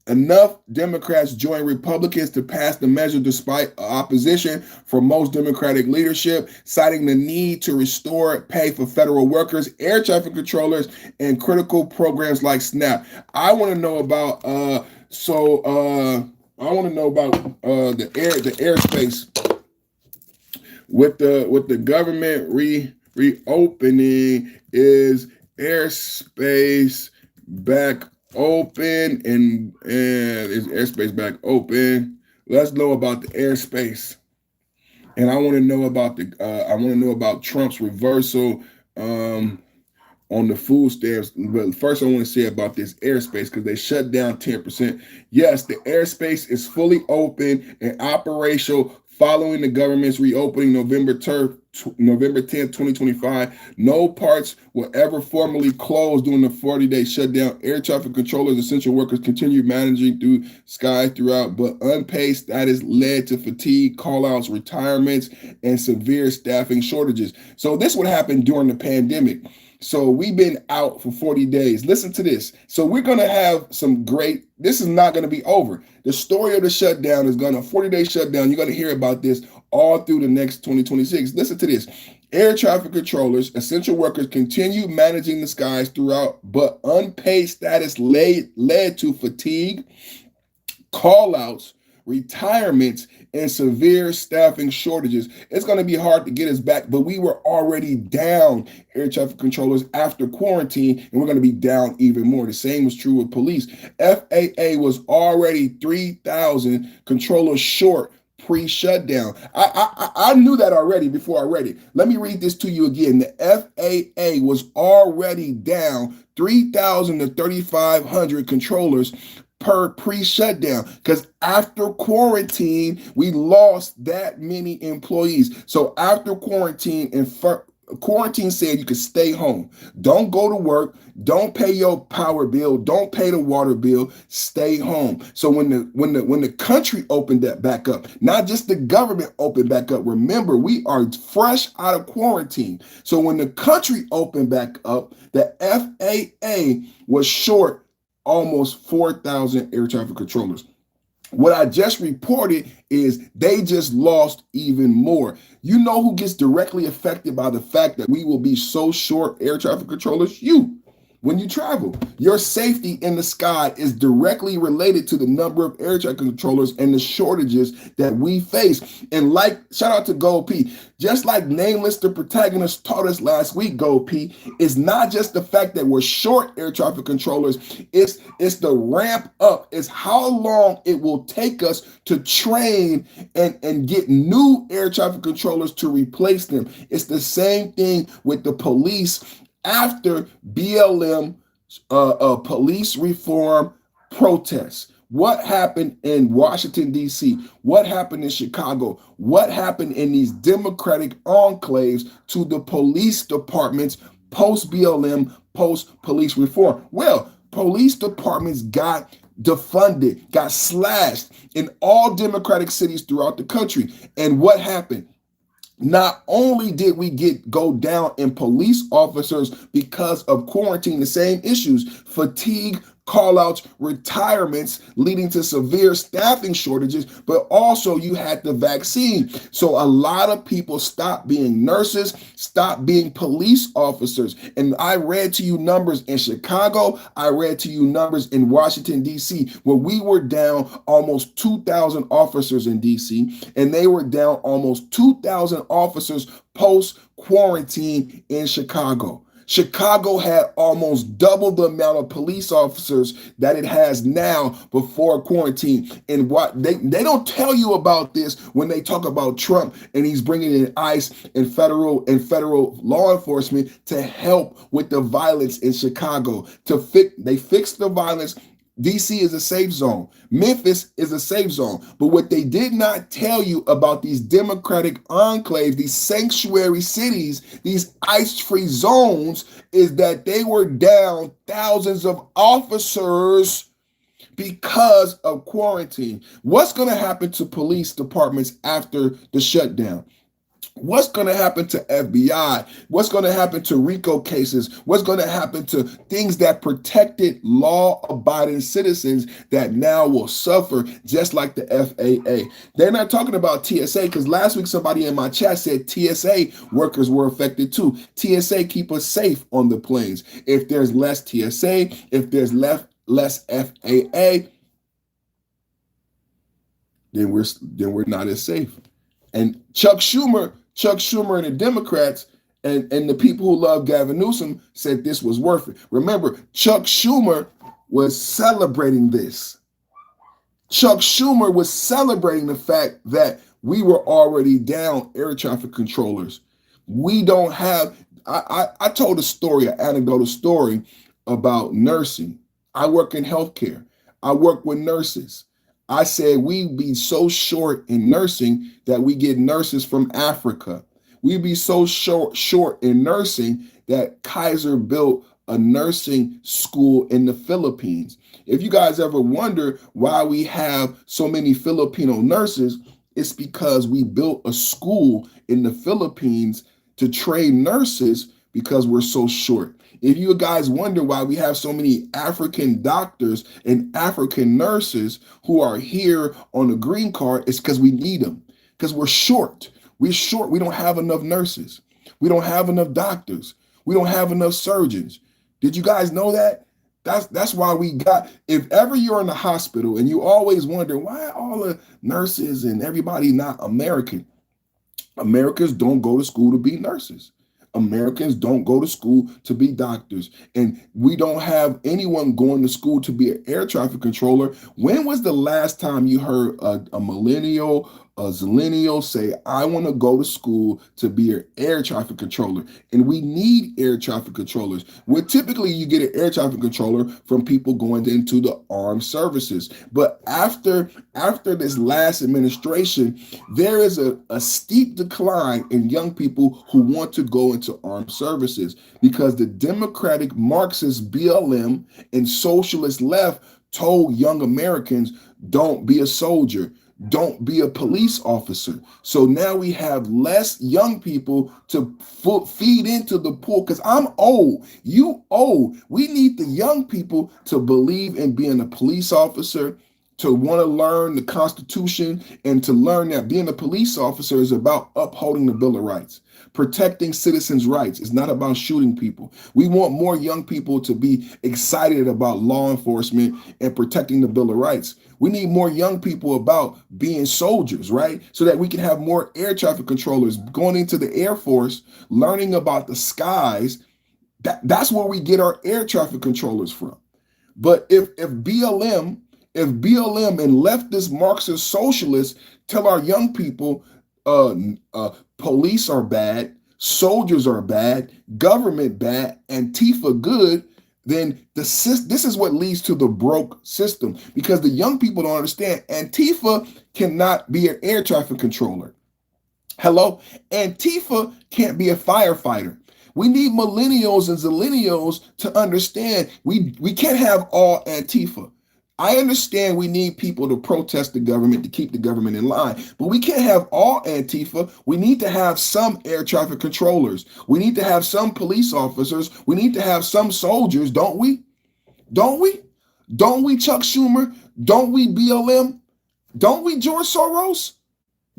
Enough Democrats joined Republicans to pass the measure despite opposition from most Democratic leadership, citing the need to restore pay for federal workers, air traffic controllers, and critical programs like SNAP. I want to know about the airspace with the government reopening. Is airspace back open, and is airspace back open? Let's know about the airspace, and I want to know about Trump's reversal on the food stamps. But first, I want to say about this airspace because they shut down 10%. Yes, the airspace is fully open and operational following the government's reopening November 10th, 2025. No parts were ever formally closed during the 40-day shutdown. Air traffic controllers, essential workers continue managing through skies throughout, but unpaid status led to fatigue, call-outs, retirements, and severe staffing shortages. So this would happen during the pandemic. So we've been out for 40 days. Listen to this. So we're going to have this is not going to be over. The story of the shutdown is going to 40-day shutdown. You're going to hear about this all through the next 2026. Listen to this. Air traffic controllers, essential workers continue managing the skies throughout, but unpaid status led to fatigue, call-outs, retirements, and severe staffing shortages. It's going to be hard to get us back, but we were already down, air traffic controllers, after quarantine, and we're going to be down even more. The same was true with police. FAA was already 3,000 controllers short pre-shutdown. I knew that already before I read it. Let me read this to you again. The FAA was already down 3,000 to 3,500 controllers per pre-shutdown, because after quarantine, we lost that many employees. So after quarantine, quarantine said you could stay home. Don't go to work. Don't pay your power bill. Don't pay the water bill. Stay home. So when the country opened that back up, not just the government opened back up. Remember, we are fresh out of quarantine. So when the country opened back up, the FAA was short almost 4,000 air traffic controllers. What I just reported is they just lost even more. You know who gets directly affected by the fact that we will be so short air traffic controllers? You. When you travel, your safety in the sky is directly related to the number of air traffic controllers and the shortages that we face. And shout out to Gold P. Just like Nameless, the protagonist, taught us last week, Gold P, it's not just the fact that we're short air traffic controllers, it's the ramp up. It's how long it will take us to train and get new air traffic controllers to replace them. It's the same thing with the police. After BLM police reform protests, what happened in Washington, D.C.? What happened in Chicago? What happened in these Democratic enclaves to the police departments post-BLM, post-police reform? Well, police departments got defunded, got slashed in all Democratic cities throughout the country. And what happened? Not only did we go down in police officers because of quarantine, the same issues, fatigue, call-outs, retirements, leading to severe staffing shortages, but also you had the vaccine. So a lot of people stopped being nurses, stopped being police officers. And I read to you numbers in Chicago. I read to you numbers in Washington, D.C., where we were down almost 2,000 officers in D.C., and they were down almost 2,000 officers post-quarantine in Chicago. Chicago had almost double the amount of police officers that it has now before quarantine. And what they don't tell you about this when they talk about Trump and he's bringing in ICE and federal law enforcement to help with the violence in Chicago. They fixed the violence. DC is a safe zone. Memphis is a safe zone. But what they did not tell you about these Democratic enclaves, these sanctuary cities, these ICE-free zones, is that they were down thousands of officers because of quarantine. What's going to happen to police departments after the shutdown? What's going to happen to FBI? What's going to happen to RICO cases? What's going to happen to things that protected law-abiding citizens that now will suffer just like the FAA? They're not talking about TSA because last week somebody in my chat said TSA workers were affected too. TSA keep us safe on the planes. If there's less TSA, if there's less FAA, then we're not as safe. And Chuck Schumer and the Democrats and the people who love Gavin Newsom said this was worth it. Remember, Chuck Schumer was celebrating this. Chuck Schumer was celebrating the fact that we were already down air traffic controllers. We don't have, I told a story, an anecdotal story about nursing. I work in healthcare. I work with nurses. I said we'd be so short in nursing that we get nurses from Africa. We'd be so short in nursing that Kaiser built a nursing school in the Philippines. If you guys ever wonder why we have so many Filipino nurses, it's because we built a school in the Philippines to train nurses because we're so short. If you guys wonder why we have so many African doctors and African nurses who are here on a green card, it's because we need them. Because we're short. We're short. We don't have enough nurses. We don't have enough doctors. We don't have enough surgeons. Did you guys know that? That's why we got, if ever you're in the hospital and you always wonder why all the nurses and everybody not American. Americans don't go to school to be nurses. Americans don't go to school to be doctors. And we don't have anyone going to school to be an air traffic controller. When was the last time you heard a millennial, a zillennial say, I want to go to school to be an air traffic controller? And we need air traffic controllers. Where typically you get an air traffic controller from people going into the armed services. But after this last administration, there is a steep decline in young people who want to go into armed services because the Democratic Marxist BLM and socialist left told young Americans, don't be a soldier. Don't be a police officer. So now we have less young people to feed into the pool because I'm old. You old. We need the young people to believe in being a police officer, to want to learn the Constitution, and to learn that being a police officer is about upholding the Bill of Rights. Protecting citizens' rights. It's not about shooting people. We want more young people to be excited about law enforcement and protecting the Bill of Rights. We need more young people about being soldiers, right? So that we can have more air traffic controllers going into the Air Force, learning about the skies. That's where we get our air traffic controllers from. But if BLM and leftist Marxist socialists tell our young people police are bad, soldiers are bad, government bad, Antifa good, then this is what leads to the broke system, because the young people don't understand Antifa cannot be an air traffic controller. Hello? Antifa can't be a firefighter. We need millennials and zillennials to understand we can't have all Antifa. I understand we need people to protest the government, to keep the government in line, but we can't have all Antifa. We need to have some air traffic controllers. We need to have some police officers. We need to have some soldiers, don't we? Don't we? Don't we, Chuck Schumer? Don't we, BLM? Don't we, George Soros?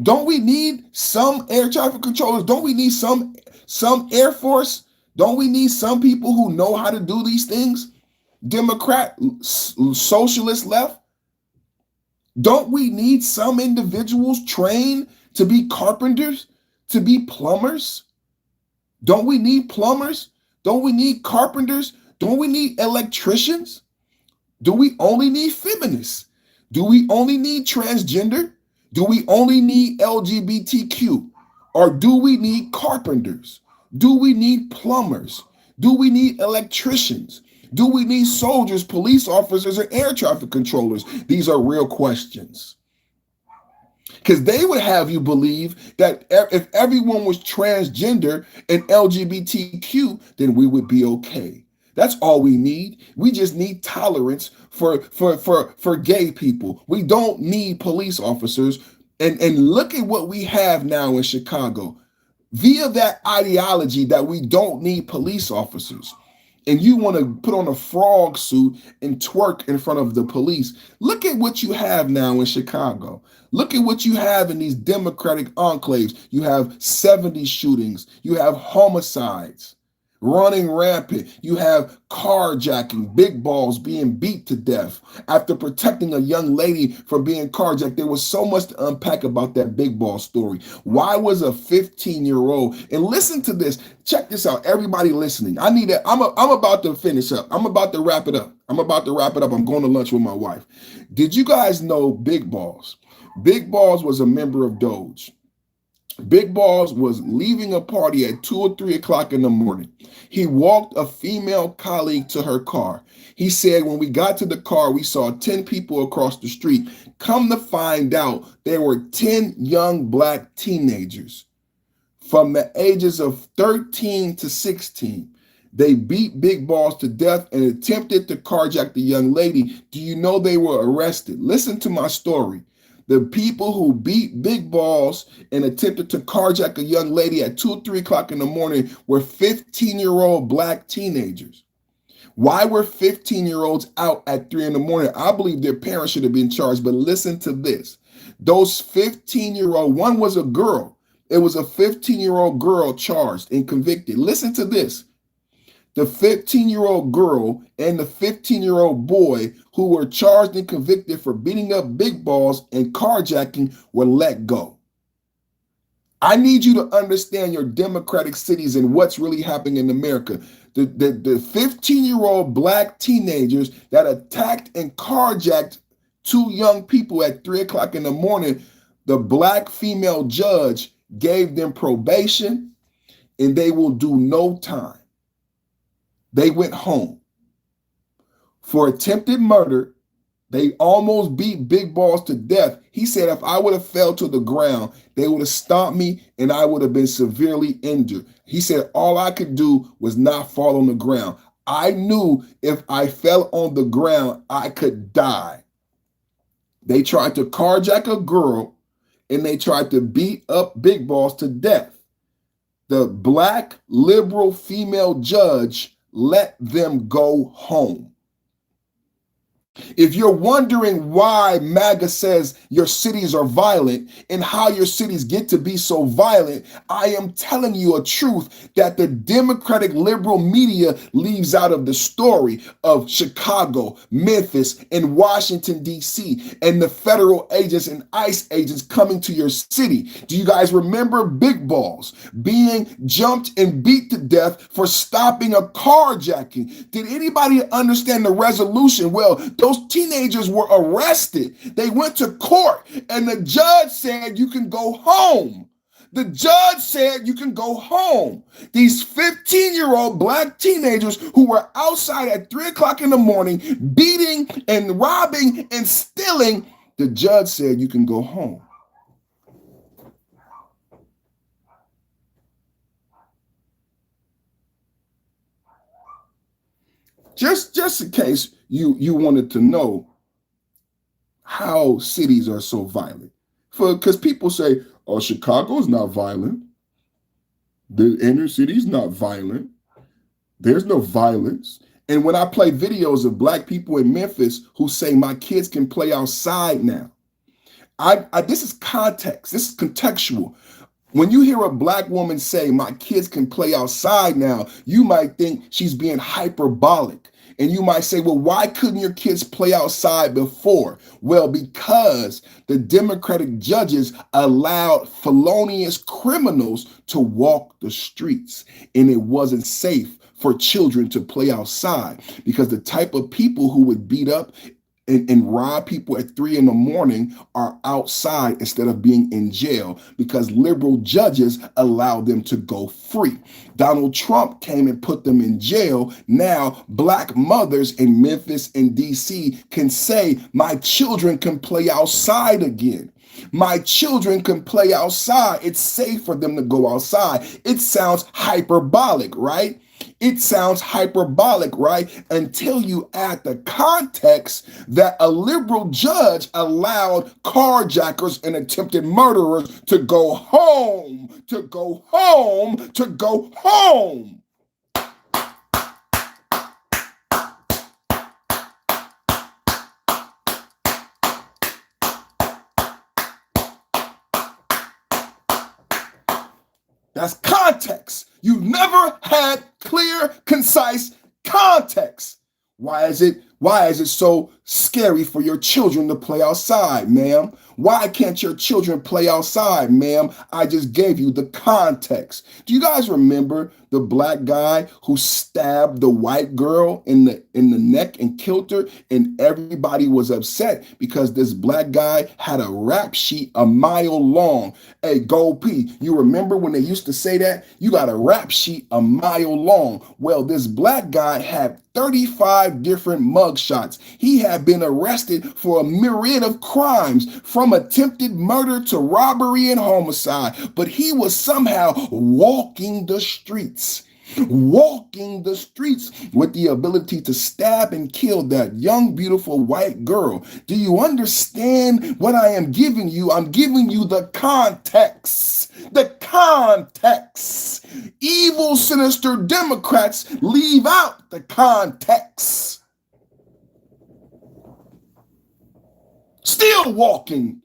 Don't we need some air traffic controllers? Don't we need some Air Force? Don't we need some people who know how to do these things? Democrat, socialist left? Don't we need some individuals trained to be carpenters, to be plumbers? Don't we need plumbers? Don't we need carpenters? Don't we need electricians? Do we only need feminists? Do we only need transgender? Do we only need LGBTQ? Or do we need carpenters? Do we need plumbers? Do we need electricians? Do we need soldiers, police officers, and air traffic controllers? These are real questions. Because they would have you believe that if everyone was transgender and LGBTQ, then we would be okay. That's all we need. We just need tolerance for gay people. We don't need police officers. And look at what we have now in Chicago. Via that ideology that we don't need police officers, and you want to put on a frog suit and twerk in front of the police. Look at what you have now in Chicago. Look at what you have in these Democratic enclaves. You have 70 shootings. You have homicides running rampant. You have carjacking, big balls being beat to death. After protecting a young lady from being carjacked, there was so much to unpack about that big ball story. Why was a 15-year-old, and listen to this, check this out, everybody listening. I need that. I'm about to finish up. I'm about to wrap it up. I'm going to lunch with my wife. Did you guys know Big Balls? Big Balls was a member of Doge. Big Balls was leaving a party at 2 or 3 o'clock in the morning. He walked a female colleague to her car. He said, when we got to the car, we saw 10 people across the street. Come to find out, there were 10 young black teenagers from the ages of 13 to 16. They beat Big Balls to death and attempted to carjack the young lady. Do you know they were arrested? Listen to my story. The people who beat Big Balls and attempted to carjack a young lady at 2 or 3 o'clock in the morning were 15-year-old black teenagers. Why were 15-year-olds out at 3 in the morning? I believe their parents should have been charged, but listen to this. Those 15-year-old, one was a girl. It was a 15-year-old girl charged and convicted. Listen to this. The 15-year-old girl and the 15-year-old boy who were charged and convicted for beating up Big Balls and carjacking were let go. I need you to understand your democratic cities and what's really happening in America. The 15-year-old black teenagers that attacked and carjacked 2 young people at 3 o'clock in the morning, the black female judge gave them probation and they will do no time. They went home. For attempted murder, they almost beat Big Balls to death. He said if I would have fell to the ground, they would have stomped me and I would have been severely injured. He said all I could do was not fall on the ground. I knew if I fell on the ground, I could die. They tried to carjack a girl and they tried to beat up Big Balls to death. The black liberal female judge let them go home. If you're wondering why MAGA says your cities are violent and how your cities get to be so violent, I am telling you a truth that the Democratic liberal media leaves out of the story of Chicago, Memphis, and Washington, D.C., and the federal agents and ICE agents coming to your city. Do you guys remember Big Balls being jumped and beat to death for stopping a carjacking? Did anybody understand the resolution? Well, those teenagers were arrested. They went to court and the judge said you can go home. The judge said you can go home. These 15-year-old black teenagers who were outside at 3 o'clock in the morning beating and robbing and stealing, the judge said you can go home. Just in case you wanted to know how cities are so violent. Because people say, oh, Chicago's not violent. The inner city's not violent. There's no violence. And when I play videos of black people in Memphis who say my kids can play outside now, this is context. This is contextual. When you hear a black woman say my kids can play outside now, you might think she's being hyperbolic. And you might say, well, why couldn't your kids play outside before? Well, because the Democratic judges allowed felonious criminals to walk the streets, and it wasn't safe for for children to play outside, because the type of people who would beat up and rob people at 3 a.m. are outside instead of being in jail, because liberal judges allow them to go free. Donald Trump came and put them in jail. Now, black mothers in Memphis and DC can say, my children can play outside again. My children can play outside. It's safe for them to go outside. It sounds hyperbolic, right? It sounds hyperbolic, right? Until you add the context that a liberal judge allowed carjackers and attempted murderers to go home, to go home, to go home. That's context. You never had clear, concise context. Why is it so scary for your children to play outside, ma'am? Why can't your children play outside, ma'am? I just gave you the context. Do you guys remember the black guy who stabbed the white girl in the neck and killed her? And everybody was upset because this black guy had a rap sheet a mile long. Hey, Gold P, you remember when they used to say that? You got a rap sheet a mile long. Well, this black guy had 35 different mugshots. He had been arrested for a myriad of crimes, from attempted murder to robbery and homicide, but he was somehow walking the streets with the ability to stab and kill that young, beautiful white girl. Do you understand what I am giving you? I'm giving you the context. The context. Evil, sinister Democrats leave out the context. Still walking.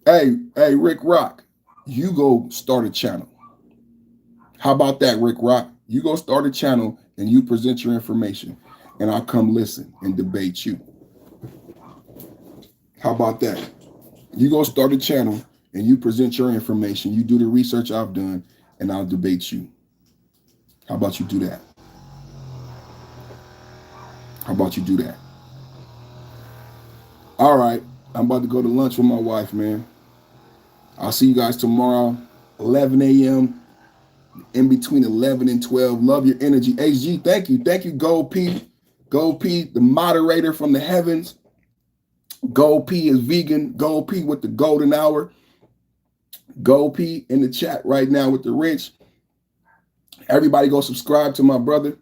Hey, Rick Rock, you go start a channel. How about that, Rick Rock? You go start a channel and you present your information, and I'll come listen and debate you. How about that? You go start a channel and you present your information. You do the research I've done, and I'll debate you. How about you do that? How about you do that? All right, I'm about to go to lunch with my wife, man. I'll see you guys tomorrow, 11 a.m., in between 11 and 12. Love your energy. HG, thank you. Thank you, Gold P. Gold P, the moderator from the heavens. Gold P is vegan. Gold P with the golden hour. Gold P in the chat right now with the rich. Everybody go subscribe to my brother.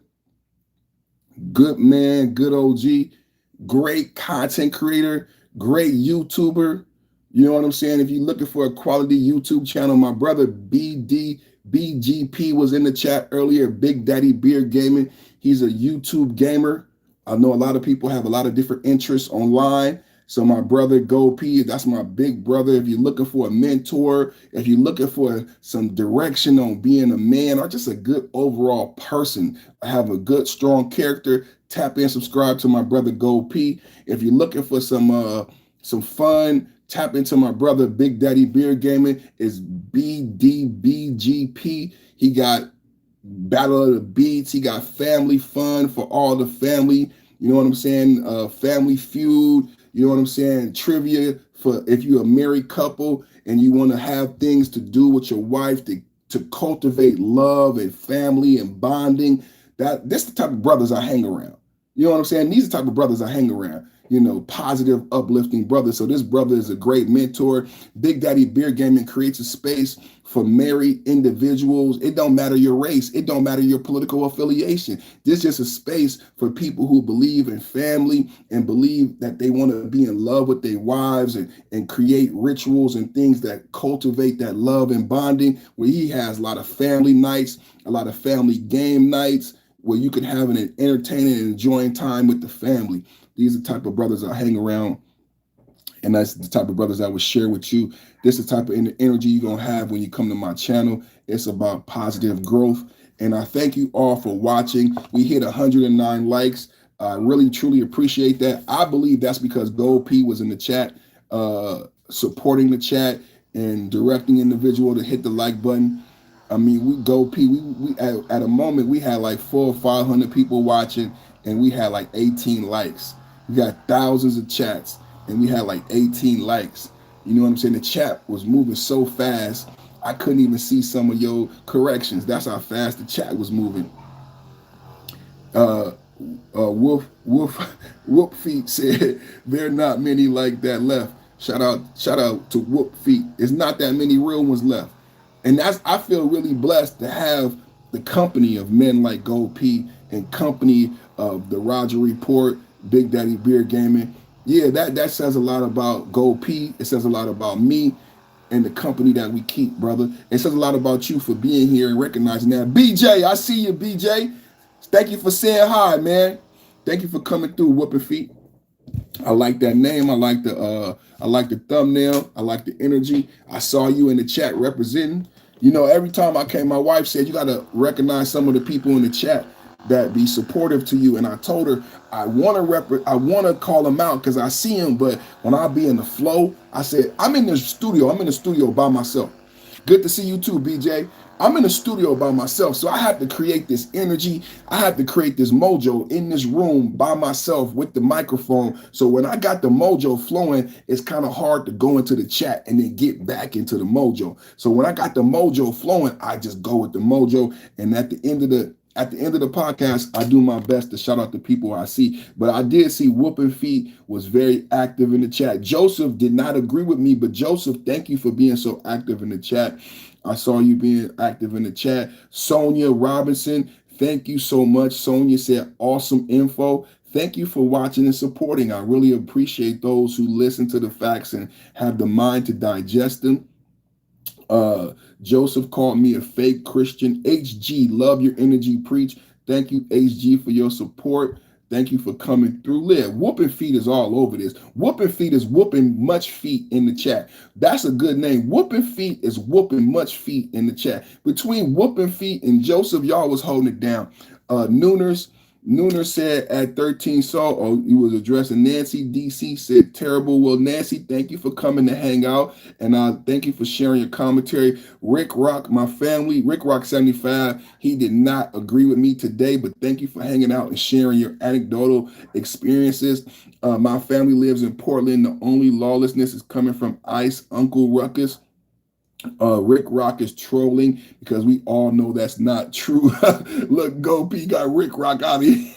Good man, good OG, great content creator, great YouTuber. You know what I'm saying? If you're looking for a quality YouTube channel, my brother BGP was in the chat earlier, Big Daddy Beard Gaming. He's a YouTube gamer. I know a lot of people have a lot of different interests online. So my brother Gold P, that's my big brother. If you're looking for a mentor, if you're looking for some direction on being a man or just a good overall person, have a good, strong character, tap in, subscribe to my brother Gold P. If you're looking for some fun, tap into my brother Big Daddy Beard Gaming. Is BDBGP. He got Battle of the Beats. He got family fun for all the family. You know what I'm saying? Family Feud. You know what I'm saying? Trivia for if you're a married couple and you want to have things to do with your wife to cultivate love and family and bonding. This the type of brothers I hang around. You know what I'm saying? These are the type of brothers I hang around. You know, positive, uplifting brothers. So this brother is a great mentor. Big Daddy Beard Gaming creates a space for married individuals. It don't matter your race. It don't matter your political affiliation. This is just a space for people who believe in family and believe that they want to be in love with their wives and create rituals and things that cultivate that love and bonding, where he has a lot of family nights, a lot of family game nights, where you can have an entertaining and enjoying time with the family. These are the type of brothers I hang around, and that's the type of brothers I would share with you. This is the type of energy you're going to have when you come to my channel. It's about positive growth, and I thank you all for watching. We hit 109 likes. I really truly appreciate that. I believe that's because Gold P was in the chat, supporting the chat and directing individual to hit the like button. I mean, we Gold P. We at a moment we had like 400 or 500 people watching, and we had like 18 likes. We got thousands of chats, and we had like 18 likes. You know what I'm saying? The chat was moving so fast, I couldn't even see some of your corrections. That's how fast the chat was moving. Whoop Feet said there are not many like that left. Shout out to Whoop Feet. There's not that many real ones left, and I feel really blessed to have the company of men like Gold P and company of the Roger Report, Big Daddy Beer Gaming. Yeah, that says a lot about Gold P. It says a lot about me and the company that we keep, brother. It says a lot about you for being here and recognizing that. BJ, I see you, BJ. Thank you for saying hi, man. Thank you for coming through, Whooping Feet. I like that name. I like the thumbnail. I like the energy. I saw you in the chat representing. You know, every time I came, my wife said you got to recognize some of the people in the chat that be supportive to you. And I told her I want to call them out because I see them, but when I be in the flow, I said I'm in the studio. I'm in the studio by myself. Good to see you too, BJ. I'm in the studio by myself, so I had to create this energy. I had to create this mojo in this room by myself with the microphone. So when I got the mojo flowing, it's kind of hard to go into the chat and then get back into the mojo. So when I got the mojo flowing, I just go with the mojo. And at the end of the podcast, I do my best to shout out the people I see. But I did see Whooping Feet was very active in the chat. Joseph did not agree with me, but Joseph, thank you for being so active in the chat. I saw you being active in the chat. Sonia Robinson, thank you so much. Sonia said awesome info. Thank you for watching and supporting. I really appreciate those who listen to the facts and have the mind to digest them. Joseph called me a fake Christian. HG, love your energy, preach. Thank you, HG, for your support. Thank you for coming through. Live. Whooping Feet is all over this. Whooping Feet is whooping much feet in the chat. That's a good name. Whooping Feet is whooping much feet in the chat. Between Whooping Feet and Joseph, y'all was holding it down. Nooner said at 13 Soul, oh, he was addressing Nancy. DC said terrible. Well, Nancy, thank you for coming to hang out. And thank you for sharing your commentary. Rick Rock, my family, Rick Rock 75, he did not agree with me today, but thank you for hanging out and sharing your anecdotal experiences. My family lives in Portland. The only lawlessness is coming from ICE, Uncle Ruckus. Rick Rock is trolling because we all know that's not true. Look, Go P got Rick Rock out of here.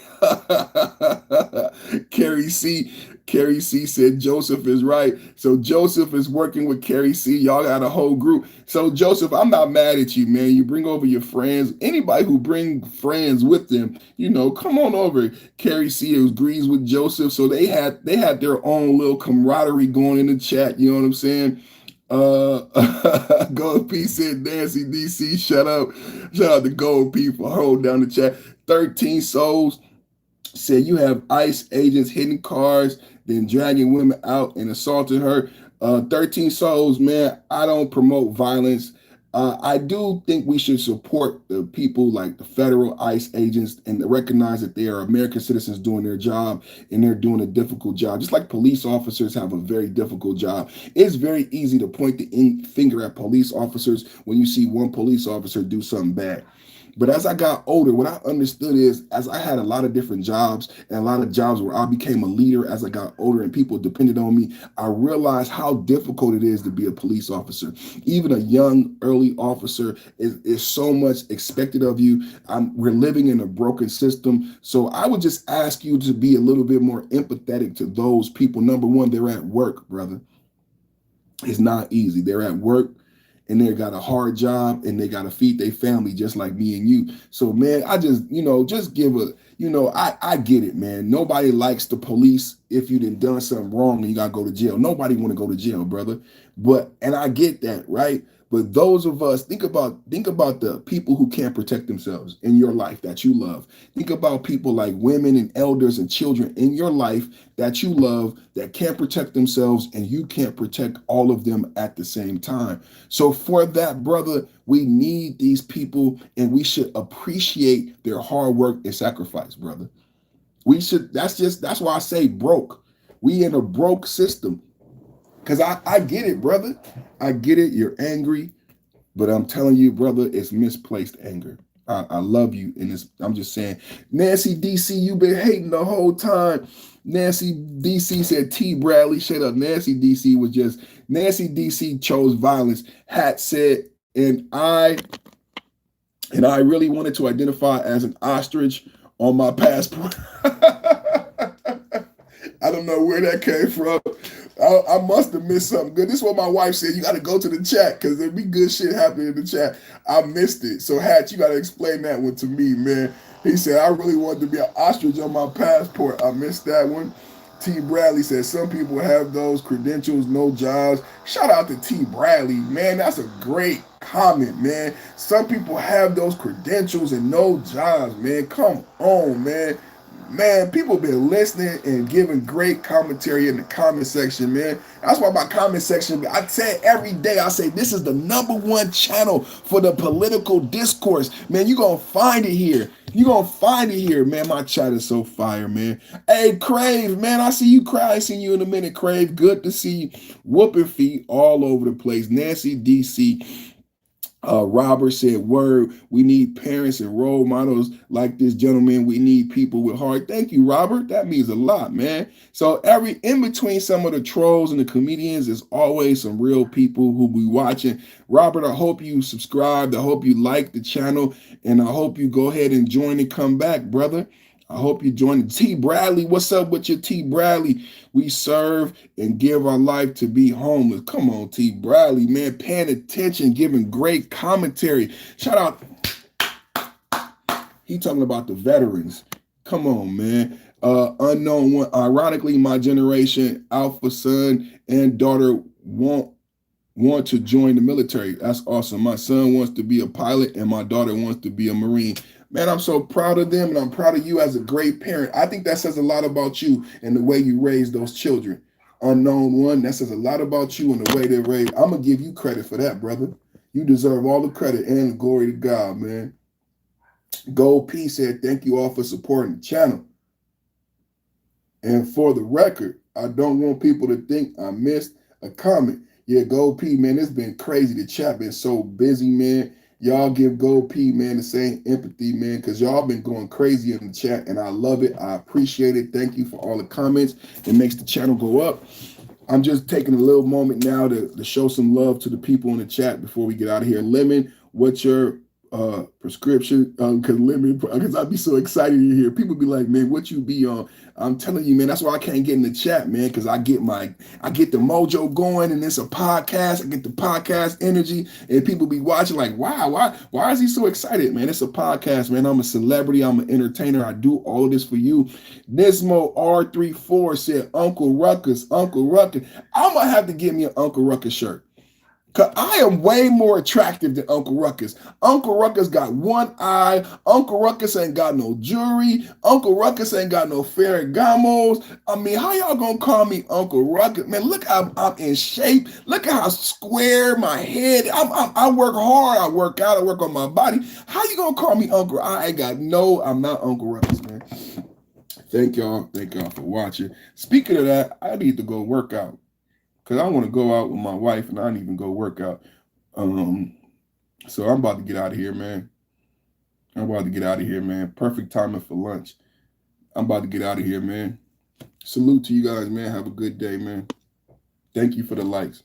Carrie C said Joseph is right. So Joseph is working with Carrie C. Y'all got a whole group. So Joseph, I'm not mad at you, man. You bring over your friends. Anybody who bring friends with them, you know, come on over. Carrie C agrees with Joseph. So they had their own little camaraderie going in the chat. You know what I'm saying? Gold P said Nancy DC, shut up. Shout out to Gold P for holding down the chat. 13 Souls said you have ICE agents hitting cars, then dragging women out and assaulting her. 13 Souls, man, I don't promote violence. I do think we should support the people like the federal ICE agents and recognize that they are American citizens doing their job and they're doing a difficult job. Just like police officers have a very difficult job. It's very easy to point the finger at police officers when you see one police officer do something bad. But as I got older, what I understood is as I had a lot of different jobs and a lot of jobs where I became a leader as I got older and people depended on me, I realized how difficult it is to be a police officer. Even a young, early officer is so much expected of you. We're living in a broken system. So I would just ask you to be a little bit more empathetic to those people. Number one, they're at work, brother. It's not easy. They're at work. And they got a hard job and they got to feed their family just like me and you. So, man, I just, just give I get it, man. Nobody likes the police if you done something wrong and you got to go to jail. Nobody want to go to jail, brother. And I get that, right? But those of us, think about the people who can't protect themselves in your life that you love. Think about people like women and elders and children in your life that you love that can't protect themselves and you can't protect all of them at the same time. So for that, brother, we need these people and we should appreciate their hard work and sacrifice, brother. That's why I say broke. We in a broke system. Cause I get it, brother. I get it. You're angry, but I'm telling you, brother, it's misplaced anger. I love you. And I'm just saying, Nancy DC, you've been hating the whole time. Nancy DC said T Bradley, shut up. Nancy DC chose violence. Hat said, and I really wanted to identify as an ostrich on my passport. I don't know where that came from. I must have missed something good. This is what my wife said. You got to go to the chat because there'll be good shit happening in the chat. I missed it. So, Hatch, you got to explain that one to me, man. He said, I really wanted to be an ostrich on my passport. I missed that one. T. Bradley said, some people have those credentials, no jobs. Shout out to T. Bradley, man. That's a great comment, man. Some people have those credentials and no jobs, man. Come on, man. Man, people been listening and giving great commentary in the comment section, man. That's why my comment section, I say every day, I say this is the #1 channel for the political discourse. Man, you're going to find it here. You're going to find it here, man. My chat is so fire, man. Hey, Crave, man, I see you cry. I see you in a minute, Crave. Good to see you. Whooping feet all over the place. Nancy DC. Robert said, word, we need parents and role models like this gentleman. We need people with heart. Thank you, Robert. That means a lot, man. So in between some of the trolls and the comedians, there's always some real people who be watching. Robert, I hope you subscribed. I hope you like the channel, and I hope you go ahead and join and come back, brother. I hope you join. T. Bradley, what's up with your T. Bradley? We serve and give our life to be homeless. Come on, T. Bradley, man. Paying attention, giving great commentary. Shout out. He talking about the veterans. Come on, man. Unknown one. Ironically, my generation, alpha son and daughter want to join the military. That's awesome. My son wants to be a pilot and my daughter wants to be a Marine. Man, I'm so proud of them, and I'm proud of you as a great parent. I think that says a lot about you and the way you raise those children. Unknown one, that says a lot about you and the way they raised. I'm going to give you credit for that, brother. You deserve all the credit and the glory to God, man. Gold P said, thank you all for supporting the channel. And for the record, I don't want people to think I missed a comment. Yeah, Gold P, man, it's been crazy. The chat been so busy, man. Y'all give Gold P, man, the same empathy, man, because y'all been going crazy in the chat, and I love it. I appreciate it. Thank you for all the comments. It makes the channel go up. I'm just taking a little moment now to show some love to the people in the chat before we get out of here. Lemon, what's your prescription? Because I'd be so excited to hear. People be like, man, what you be on? I'm telling you, man, that's why I can't get in the chat, man, because I get the mojo going, and it's a podcast. I get the podcast energy, and people be watching like, wow, why is he so excited, man? It's a podcast, man. I'm a celebrity. I'm an entertainer. I do all of this for you. Nismo R34 said, Uncle Ruckus. I'm going to have to get me an Uncle Ruckus shirt. Because I am way more attractive than Uncle Ruckus. Uncle Ruckus got one eye. Uncle Ruckus ain't got no jewelry. Uncle Ruckus ain't got no Ferragamos. I mean, how y'all gonna call me Uncle Ruckus? Man, look how I'm in shape. Look at how square my head. I work hard. I work out. I work on my body. How you gonna call me Uncle? I'm not Uncle Ruckus, man. Thank y'all. Thank y'all for watching. Speaking of that, I need to go work out. Because I want to go out with my wife and I didn't even go work out. So I'm about to get out of here, man. Perfect timing for lunch. I'm about to get out of here, man. Salute to you guys, man. Have a good day, man. Thank you for the likes.